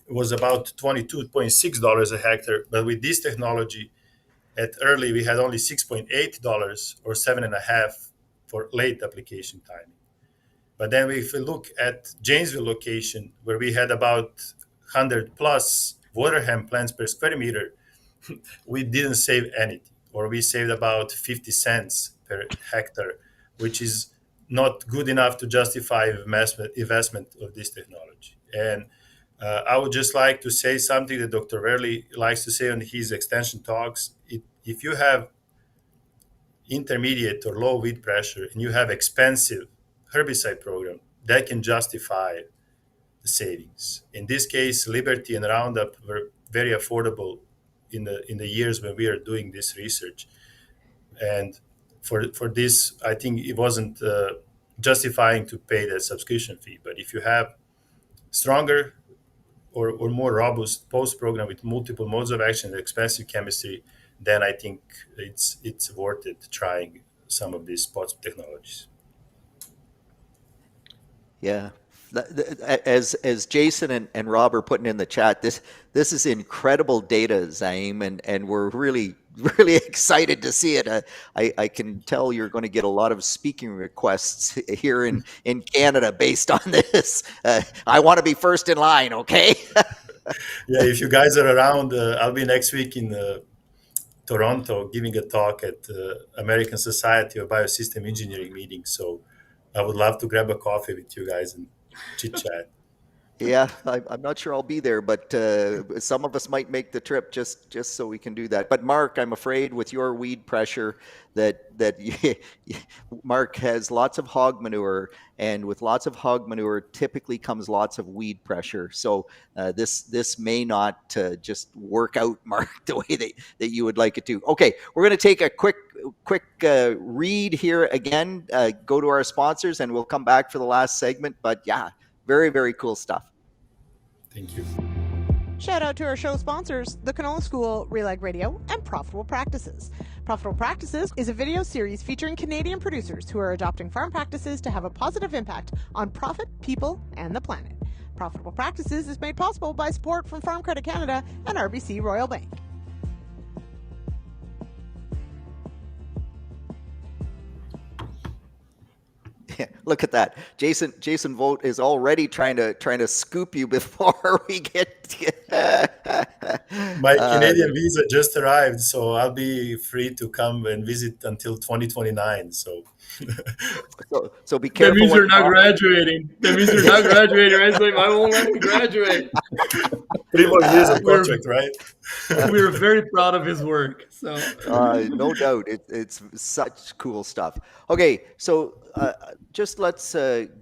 was about $22.6 a hectare. But with this technology, at early, we had only $6.8 or $7.5 for late application timing. But then if we look at Janesville location, where we had about 100 plus water hemp plants per square meter, we didn't save anything, or we saved about 50 cents per hectare, which is not good enough to justify investment of this technology. And I would just like to say something that Dr. Werle likes to say on his extension talks. If you have intermediate or low weed pressure and you have expensive herbicide program, that can justify the savings. In this case, Liberty and Roundup were very affordable in the years when we are doing this research. And for this, I think it wasn't justifying to pay the subscription fee. But if you have stronger or more robust post program with multiple modes of action and expensive chemistry, then I think it's worth it trying some of these spots technologies. Yeah. As Jason and Rob are putting in the chat, this is incredible data, Zaim, and we're really excited to see it. I can tell you're going to get a lot of speaking requests here in Canada based on this. I want to be first in line, okay? Yeah, if you guys are around, I'll be next week in Toronto giving a talk at the American Society of Biosystem Engineering meeting. So I would love to grab a coffee with you guys and chit chat. Yeah, I'm not sure I'll be there, but some of us might make the trip just so we can do that. But Mark, I'm afraid with your weed pressure that Mark has lots of hog manure, and with lots of hog manure typically comes lots of weed pressure. So this may not just work out, Mark, the way that you would like it to. Okay, we're going to take a quick read here again. Go to our sponsors, and we'll come back for the last segment. But yeah, very, very cool stuff. Thank you. Shout out to our show sponsors, the Canola School, RealAg Radio, and Profitable Practices. Profitable Practices is a video series featuring Canadian producers who are adopting farm practices to have a positive impact on profit, people, and the planet. Profitable Practices is made possible by support from Farm Credit Canada and RBC Royal Bank. Look at that. Jason Vogt is already trying to scoop you before we get My Canadian visa just arrived, so I'll be free to come and visit until 2029. So be careful. That means when you're not graduating. That means you're not graduating, right? So I won't let him graduate. 3 more years of contract, right? We're very proud of his work. So no doubt, it's such cool stuff. Okay, so just let's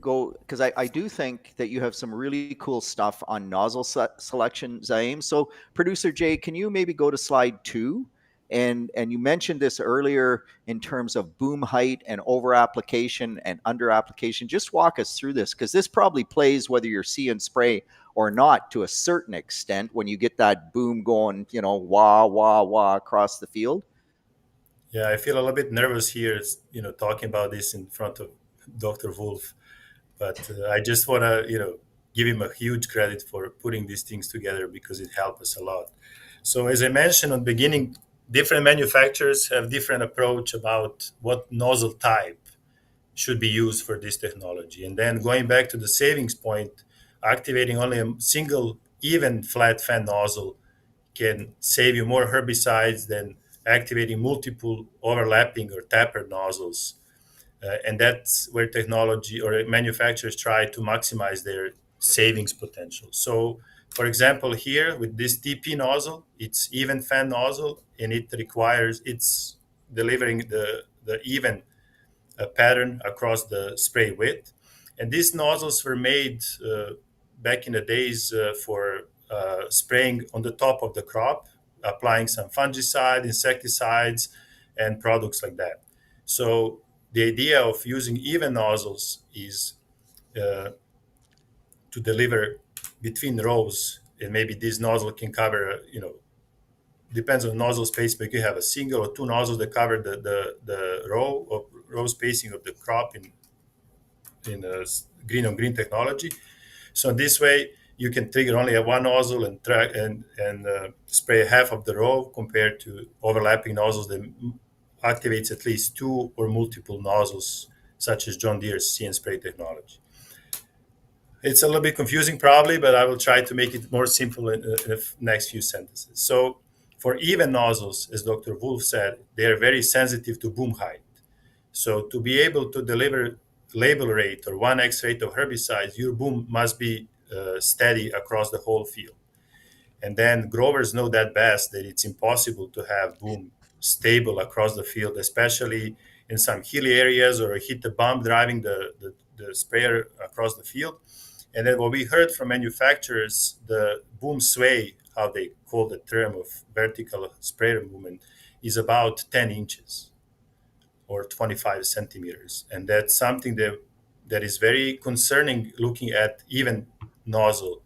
go, because I do think that you have some really cool stuff on nozzle selection, Zaim. So producer Jay, can you maybe go to slide 2? And you mentioned this earlier in terms of boom height and over application and under application. Just walk us through this, because this probably plays whether you're see and spray or not to a certain extent when you get that boom going, wah, wah, wah across the field. Yeah, I feel a little bit nervous here, talking about this in front of Dr. Wolf. But I just want to, give him a huge credit for putting these things together because it helped us a lot. So as I mentioned at the beginning, different manufacturers have different approach about what nozzle type should be used for this technology. And then going back to the savings point, activating only a single even flat fan nozzle can save you more herbicides than activating multiple overlapping or tapered nozzles. And that's where technology or manufacturers try to maximize their savings potential. So, for example, here with this TP nozzle, it's even fan nozzle, and it's delivering the even pattern across the spray width. And these nozzles were made back in the days for spraying on the top of the crop, applying some fungicide, insecticides, and products like that. So the idea of using even nozzles is to deliver between rows, and maybe this nozzle can cover, depends on nozzle space, but you have a single or two nozzles that cover the row spacing of the crop in green on green technology. So this way you can trigger only a one nozzle and track and spray half of the row compared to overlapping nozzles that activates at least two or multiple nozzles, such as John Deere's See and Spray technology. It's a little bit confusing probably, but I will try to make it more simple in the next few sentences. So for even nozzles, as Dr. Wolf said, they are very sensitive to boom height. So to be able to deliver label rate or 1x rate of herbicides, your boom must be steady across the whole field. And then growers know that best, that it's impossible to have boom stable across the field, especially in some hilly areas or hit the bump driving the sprayer across the field. And then what we heard from manufacturers, the boom sway, how they call the term of vertical sprayer movement, is about 10 inches or 25 centimeters. And that's something that is very concerning looking at even nozzle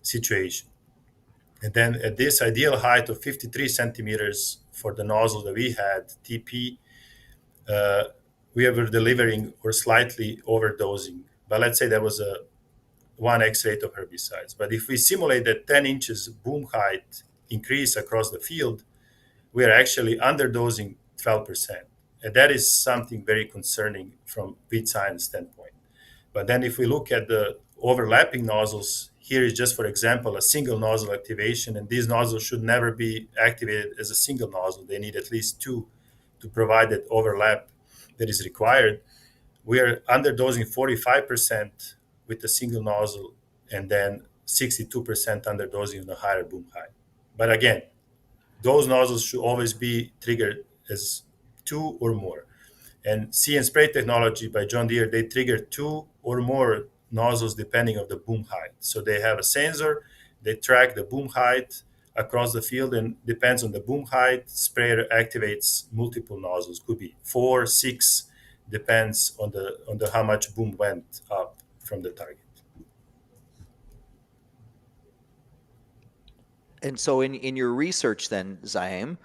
situation. And then at this ideal height of 53 centimeters for the nozzle that we had, TP, we were delivering or slightly overdosing. But let's say that was a 1x rate of herbicides. But if we simulate that 10 inches boom height increase across the field, we are actually underdosing 12%. And that is something very concerning from weed science standpoint. But then if we look at the overlapping nozzles, here is just, for example, a single nozzle activation, and these nozzles should never be activated as a single nozzle. They need at least two to provide that overlap that is required. We are underdosing 45% with a single nozzle, and then 62% underdosing on the higher boom height. But again, those nozzles should always be triggered as 2 or more. And See and Spray technology by John Deere, they trigger 2 or more nozzles depending on the boom height. So they have a sensor, they track the boom height across the field, and depends on the boom height, sprayer activates multiple nozzles. Could be 4, 6, depends on the how much boom went up from the target. And so in your research then, Zaim,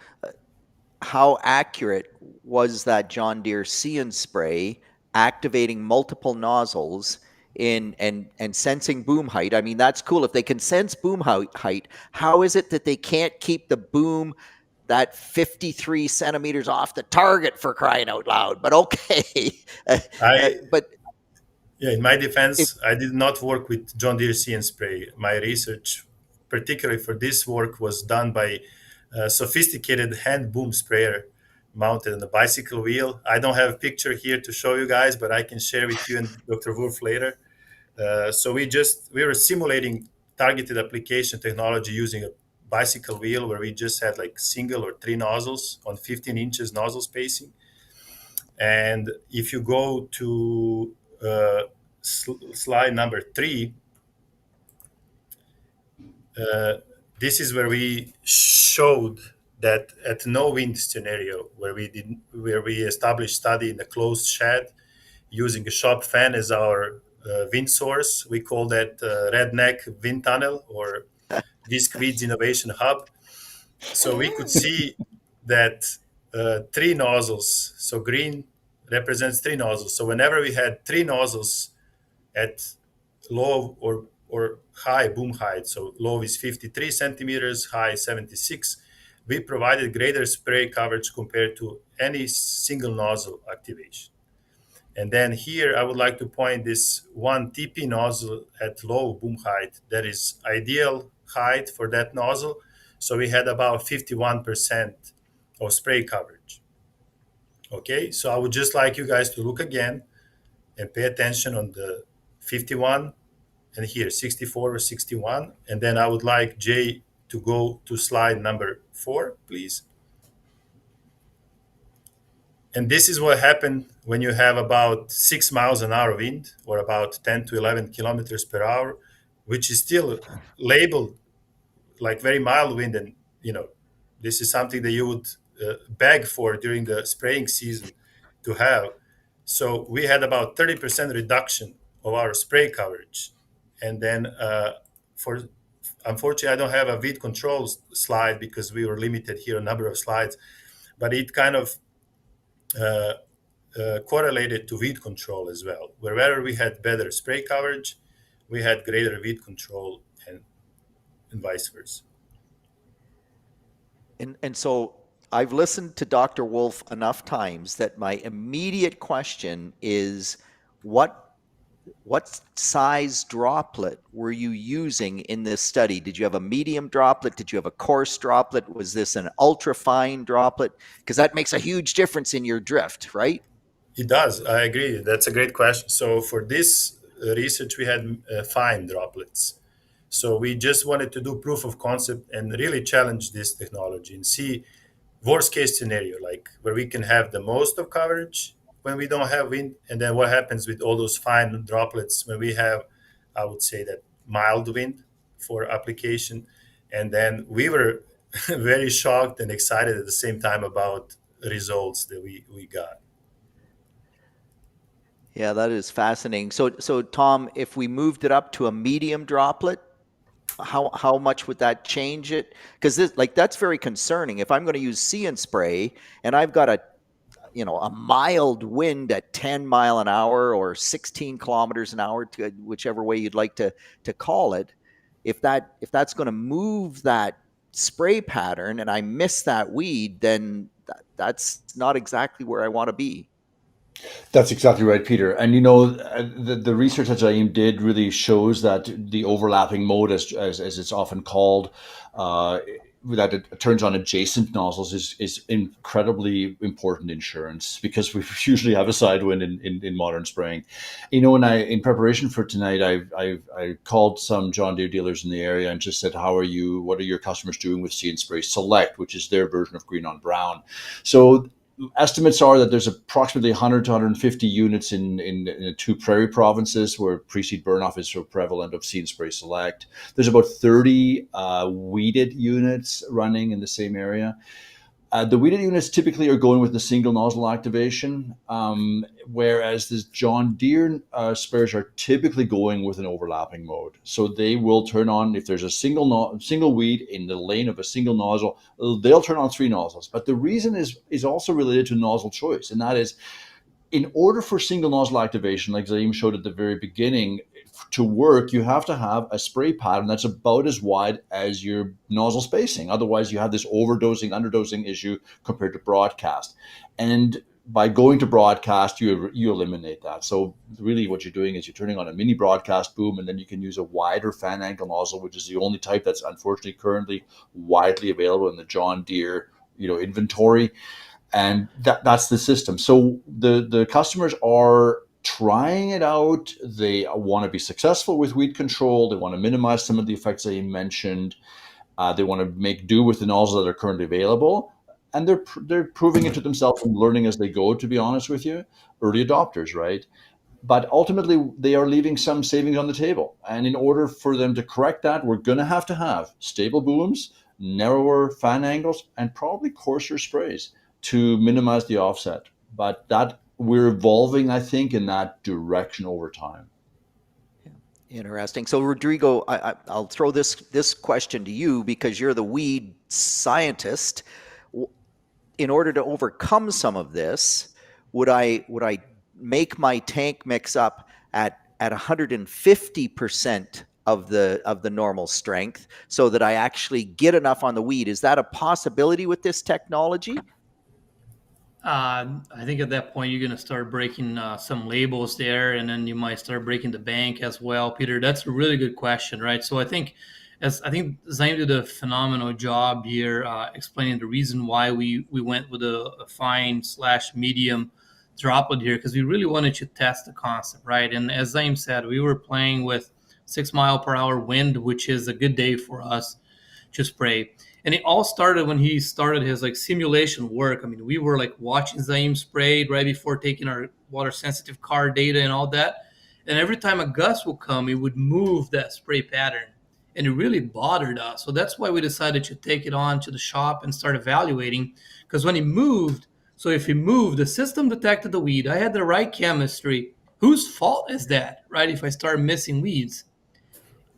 how accurate was that John Deere See and Spray activating multiple nozzles in and sensing boom height? I mean, that's cool. If they can sense boom height, how is it that they can't keep the boom that 53 centimeters off the target, for crying out loud? But okay. But yeah, in my defense, I did not work with John Deere See and Spray. My research, particularly for this work, was done by a sophisticated hand boom sprayer mounted on a bicycle wheel. I don't have a picture here to show you guys, but I can share with you and Dr. Wolf later. So we were simulating targeted application technology using a bicycle wheel where we just had like single or 3 nozzles on 15 inches nozzle spacing. And if you go to slide number 3, this is where we showed that at no wind scenario, where we established study in a closed shed using a shop fan as our wind source. We call that Redneck Wind Tunnel or Visquid's Innovation Hub. So we could see that 3 nozzles, so green represents 3 nozzles. So whenever we had 3 nozzles at low or high boom height, so low is 53 centimeters, high 76, we provided greater spray coverage compared to any single nozzle activation. And then here I would like to point this 1 TP nozzle at low boom height that is ideal height for that nozzle. So we had about 51% of spray coverage. Okay, so I would just like you guys to look again and pay attention on the 51 and here 64 or 61. And then I would like Jay to go to slide number 4, please. And this is what happened when you have about 6 miles an hour wind, or about 10 to 11 kilometers per hour, which is still labeled like very mild wind. And, this is something that you would beg for during the spraying season to have. So we had about 30% reduction of our spray coverage. And then unfortunately, I don't have a weed control slide because we were limited here, a number of slides, but it kind of correlated to weed control as well. Wherever we had better spray coverage, we had greater weed control and vice versa. And so I've listened to Dr. Wolf enough times that my immediate question is, what size droplet were you using in this study? Did you have a medium droplet? Did you have a coarse droplet? Was this an ultra fine droplet? Because that makes a huge difference in your drift, right? It does. I agree. That's a great question. So for this research, we had fine droplets. So we just wanted to do proof of concept and really challenge this technology and see worst case scenario, like where we can have the most of coverage when we don't have wind, and then what happens with all those fine droplets when we have, I would say, that mild wind for application. And then we were very shocked and excited at the same time about results that we got. Yeah, that is fascinating. So Tom, if we moved it up to a medium droplet, how much would that change it? Because that's very concerning. If I'm going to use See and Spray and I've got a mild wind at 10 mile an hour or 16 kilometers an hour, to whichever way you'd like to call it, if that's going to move that spray pattern and I miss that weed, then that's not exactly where I want to be. That's exactly right, Peter. And the research that Zaim did really shows that the overlapping mode, as it's often called, that it turns on adjacent nozzles is incredibly important insurance, because we usually have a side wind in modern spraying. In preparation for tonight, I called some John Deere dealers in the area and just said, what are your customers doing with See & Spray Select, which is their version of green on brown? So estimates are that there's approximately 100 to 150 units in 2 prairie provinces where pre-seed burn-off is so prevalent of See & Spray Select. There's about 30 weeded units running in the same area. The weeded units typically are going with the single nozzle activation, whereas the John Deere sprayers are typically going with an overlapping mode. So they will turn on, if there's a single weed in the lane of a single nozzle, they'll turn on 3 nozzles. But the reason is also related to nozzle choice, and that is, in order for single nozzle activation, like Zaim showed at the very beginning, to work, you have to have a spray pattern that's about as wide as your nozzle spacing. Otherwise, you have this overdosing, underdosing issue compared to broadcast. And by going to broadcast, you eliminate that. So really what you're doing is you're turning on a mini broadcast boom, and then you can use a wider fan angle nozzle, which is the only type that's unfortunately currently widely available in the John Deere inventory. And that's the system. So the customers are trying it out. They want to be successful with weed control. They want to minimize some of the effects that you mentioned. They want to make do with the nozzles that are currently available. And they're proving it to themselves and learning as they go, to be honest with you. Early adopters, right? But ultimately, they are leaving some savings on the table. And in order for them to correct that, we're going to have stable booms, narrower fan angles, and probably coarser sprays to minimize the offset. But that we're evolving, I think, in that direction over time. Interesting. So, Rodrigo, I'll throw this question to you because you're the weed scientist. In order to overcome some of this, would I make my tank mix up at 150% of the normal strength so that I actually get enough on the weed? Is that a possibility with this technology? I think at that point you're going to start breaking some labels there, and then you might start breaking the bank as well. Peter, that's a really good question, right? So I think Zaim did a phenomenal job here explaining the reason why we went with a fine/medium droplet here, because we really wanted to test the concept, right? And as Zaim said, we were playing with 6 mile per hour wind, which is a good day for us to spray. And it all started when he started his simulation work. I mean, we were watching Zaim spray right before taking our water sensitive car data and all that. And every time a gust would come, it would move that spray pattern. And it really bothered us. So that's why we decided to take it on to the shop and start evaluating. Because when it moved, the system detected the weed. I had the right chemistry. Whose fault is that, right? If I start missing weeds.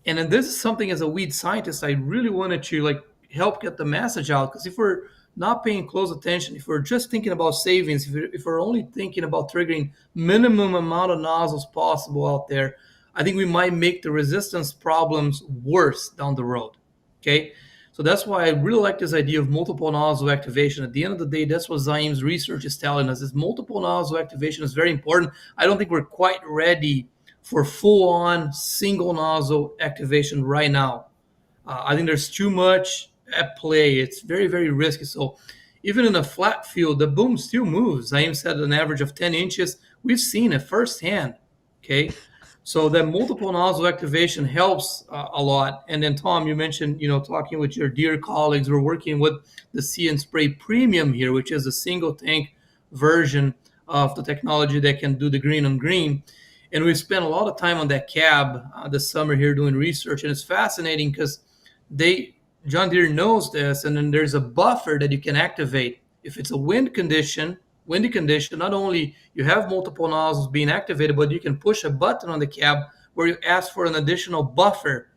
And then this is something, as a weed scientist, I really wanted to help get the message out, because if we're not paying close attention, if we're just thinking about savings, if we're only thinking about triggering minimum amount of nozzles possible out there, I think we might make the resistance problems worse down the road. Okay, so that's why I really like this idea of multiple nozzle activation. At the end of the day, that's what Zaim's research is telling us, is multiple nozzle activation is very important. I don't think we're quite ready for full-on single nozzle activation right now. I think there's too much at play. It's very, very risky. So even in a flat field, the boom still moves. Zaim said an average of 10 inches. We've seen it firsthand. Okay, so that multiple nozzle activation helps a lot. And then Tom, you mentioned, talking with your Deere colleagues, we're working with the See & Spray Premium here, which is a single tank version of the technology that can do the green on green. And we spent a lot of time on that cab this summer here doing research. And it's fascinating because John Deere knows this, and then there's a buffer that you can activate. If it's a windy condition, not only you have multiple nozzles being activated, but you can push a button on the cab where you ask for an additional buffer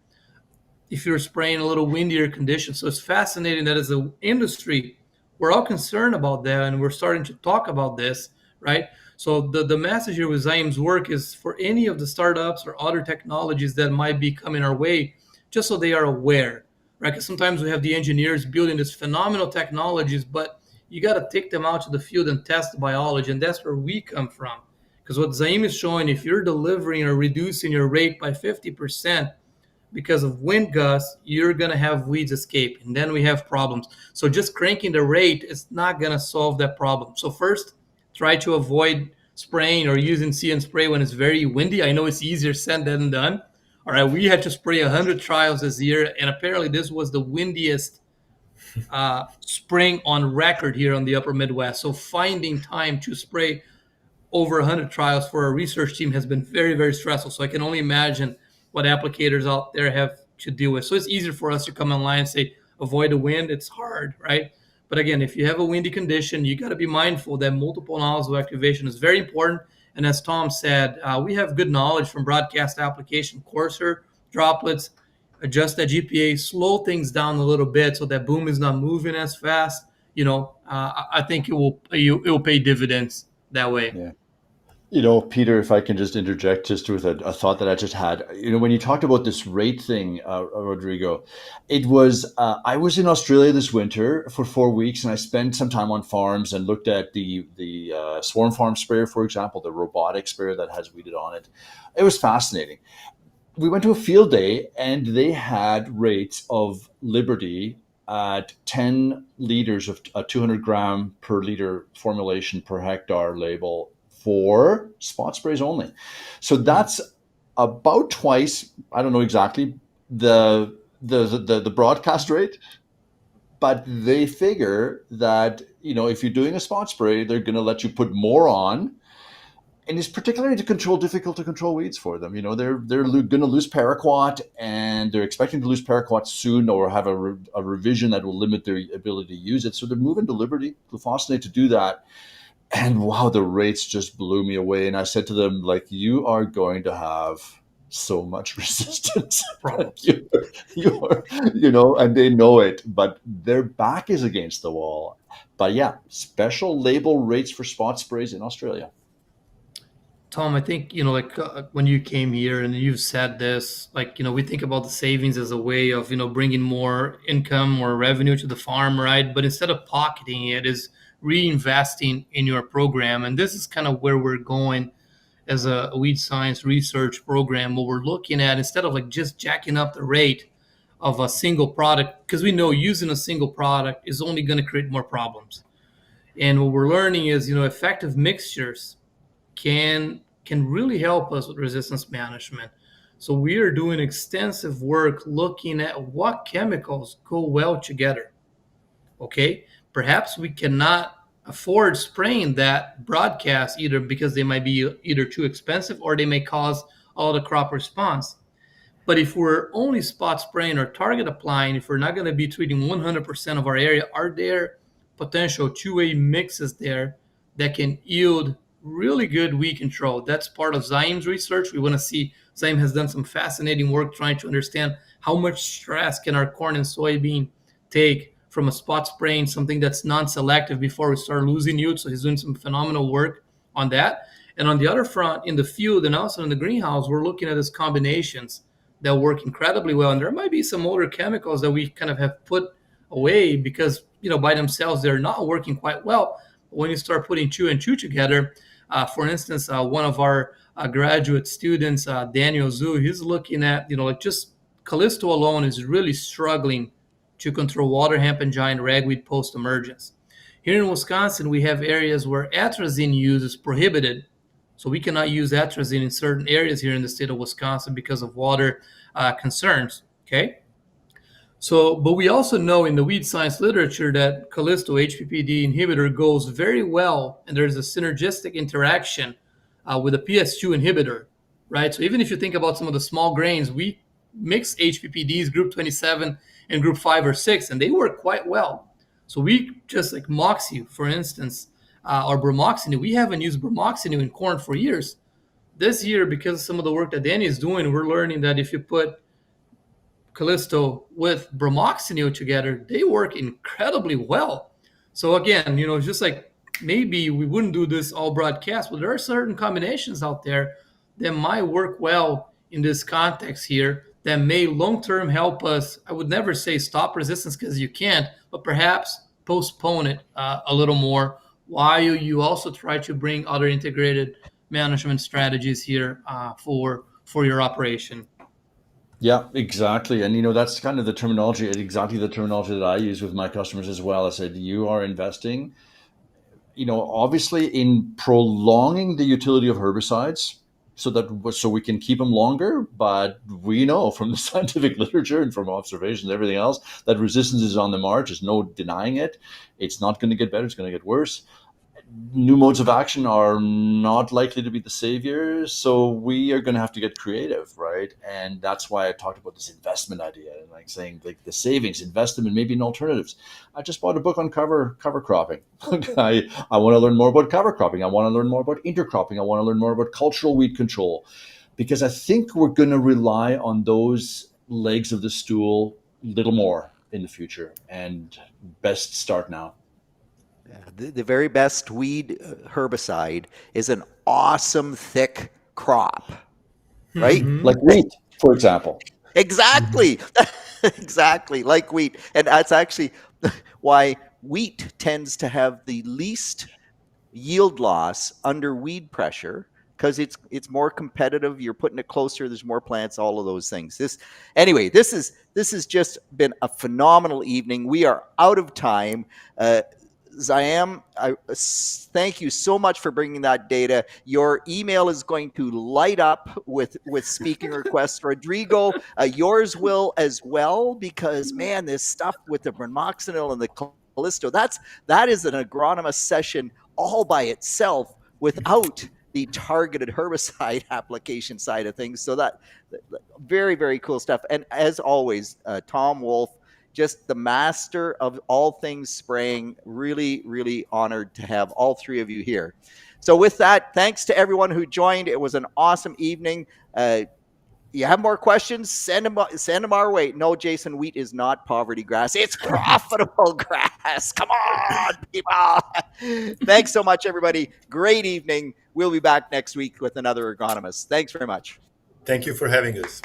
if you're spraying a little windier condition. So it's fascinating that as an industry, we're all concerned about that, and we're starting to talk about this, right? So the message here with Zaim's work is for any of the startups or other technologies that might be coming our way, just so they are aware, right? Because sometimes we have the engineers building these phenomenal technologies, but you got to take them out to the field and test the biology, and that's where we come from. Because what Zaim is showing, if you're delivering or reducing your rate by 50%, because of wind gusts, you're going to have weeds escape, and then we have problems. So just cranking the rate is not going to solve that problem. So first, try to avoid spraying or using see and spray when it's very windy. I know it's easier said than done. All right, we had to spray 100 trials this year, and apparently this was the windiest spring on record here on the upper Midwest. So finding time to spray over 100 trials for our research team has been very, very stressful. So I can only imagine what applicators out there have to deal with. So it's easier for us to come online and say, avoid the wind. It's hard, right? But again, if you have a windy condition, you got to be mindful that multiple nozzle activation is very important. And as Tom said, we have good knowledge from broadcast application, coarser droplets, adjust that GPA, slow things down a little bit so that boom is not moving as fast. I think it will pay dividends that way. Yeah. Peter, if I can just interject just with a thought that I just had. When you talked about this rate thing, Rodrigo, it was, I was in Australia this winter for 4 weeks, and I spent some time on farms and looked at the swarm farm sprayer, for example, the robotic sprayer that has weeded on it. It was fascinating. We went to a field day, and they had rates of Liberty at 10 liters of a 200 gram per liter formulation per hectare label for spot sprays only. So that's about twice, I don't know exactly, the broadcast rate, but they figure that, if you're doing a spot spray, they're going to let you put more on. And it's particularly difficult to control weeds for them. They're going to lose paraquat, and they're expecting to lose paraquat soon, or have a revision that will limit their ability to use it. So they're moving to Liberty glufosinate to do that. And wow, the rates just blew me away. And I said to them, you are going to have so much resistance. And they know it, but their back is against the wall. But yeah, special label rates for spot sprays in Australia. Tom, I think, when you came here and you've said this, we think about the savings as a way of, bringing more income or revenue to the farm, right? But instead of pocketing it, is reinvesting in your program. And this is kind of where we're going as a weed science research program. What we're looking at, instead of just jacking up the rate of a single product, because we know using a single product is only going to create more problems. And what we're learning is, effective mixtures can really help us with resistance management. So we are doing extensive work looking at what chemicals go well together. Okay, perhaps we cannot afford spraying that broadcast either because they might be either too expensive or they may cause all the crop response. But if we're only spot spraying or target applying, if we're not going to be treating 100% of our area, are there potential two-way mixes there that can yield really good weed control? That's part of Zaim's research. We want to see, Zaim has done some fascinating work trying to understand how much stress can our corn and soybean take from a spot spraying, something that's non-selective, before we start losing yield. So he's doing some phenomenal work on that. And on the other front, in the field and also in the greenhouse, we're looking at these combinations that work incredibly well. And there might be some older chemicals that we kind of have put away because, by themselves, they're not working quite well. When you start putting two and two together, for instance, one of our graduate students, Daniel Zhu, he's looking at, just Callisto alone is really struggling to control water hemp and giant ragweed post-emergence. Here in Wisconsin, we have areas where atrazine use is prohibited. So we cannot use atrazine in certain areas here in the state of Wisconsin because of water concerns, okay? So, but we also know in the weed science literature that Callisto HPPD inhibitor goes very well, and there's a synergistic interaction with a PS2 inhibitor, right? So even if you think about some of the small grains, we mix HPPDs, group 27 and group 5 or 6, and they work quite well. So we just like Moxie, for instance, or bromoxynil, we haven't used bromoxynil in corn for years. This year, because of some of the work that Danny is doing, we're learning that if you put Callisto with bromoxynil together, they work incredibly well. So again, it's just like maybe we wouldn't do this all broadcast, but there are certain combinations out there that might work well in this context here that may long-term help us. I would never say stop resistance because you can't, but perhaps postpone it a little more while you also try to bring other integrated management strategies here for your operation. Yeah, exactly. And that's kind of the terminology, exactly the terminology that I use with my customers as well. I said, you are investing, obviously in prolonging the utility of herbicides so we can keep them longer. But we know from the scientific literature and from observations and everything else that resistance is on the march. There's no denying it. It's not going to get better. It's going to get worse. New modes of action are not likely to be the saviors, so we are going to have to get creative, right? And that's why I talked about this investment idea, and like saying, like, the savings, invest them in maybe in alternatives. I just bought a book on cover cropping. I want to learn more about cover cropping. I want to learn more about intercropping. I want to learn more about cultural weed control, because I think we're going to rely on those legs of the stool a little more in the future, and best start now. The very best weed herbicide is an awesome thick crop, right? Like wheat, for example. Exactly. Exactly, like wheat. And that's actually why wheat tends to have the least yield loss under weed pressure, because it's more competitive. You're putting it closer. There's more plants. All of those things. This has just been a phenomenal evening. We are out of time. Zaim, thank you so much for bringing that data. Your email is going to light up with speaking requests. Rodrigo, yours will as well, because man, this stuff with the bromoxynil and the callisto, that is an agronomist session all by itself without the targeted herbicide application side of things. So that very, very cool stuff. And as always, Tom Wolf, just the master of all things spraying. Really, really honored to have all three of you here. So with that, thanks to everyone who joined. It was an awesome evening. You have more questions? Send them our way. No, Jason, wheat is not poverty grass. It's profitable grass. Come on, people. Thanks so much, everybody. Great evening. We'll be back next week with another agronomist. Thanks very much. Thank you for having us.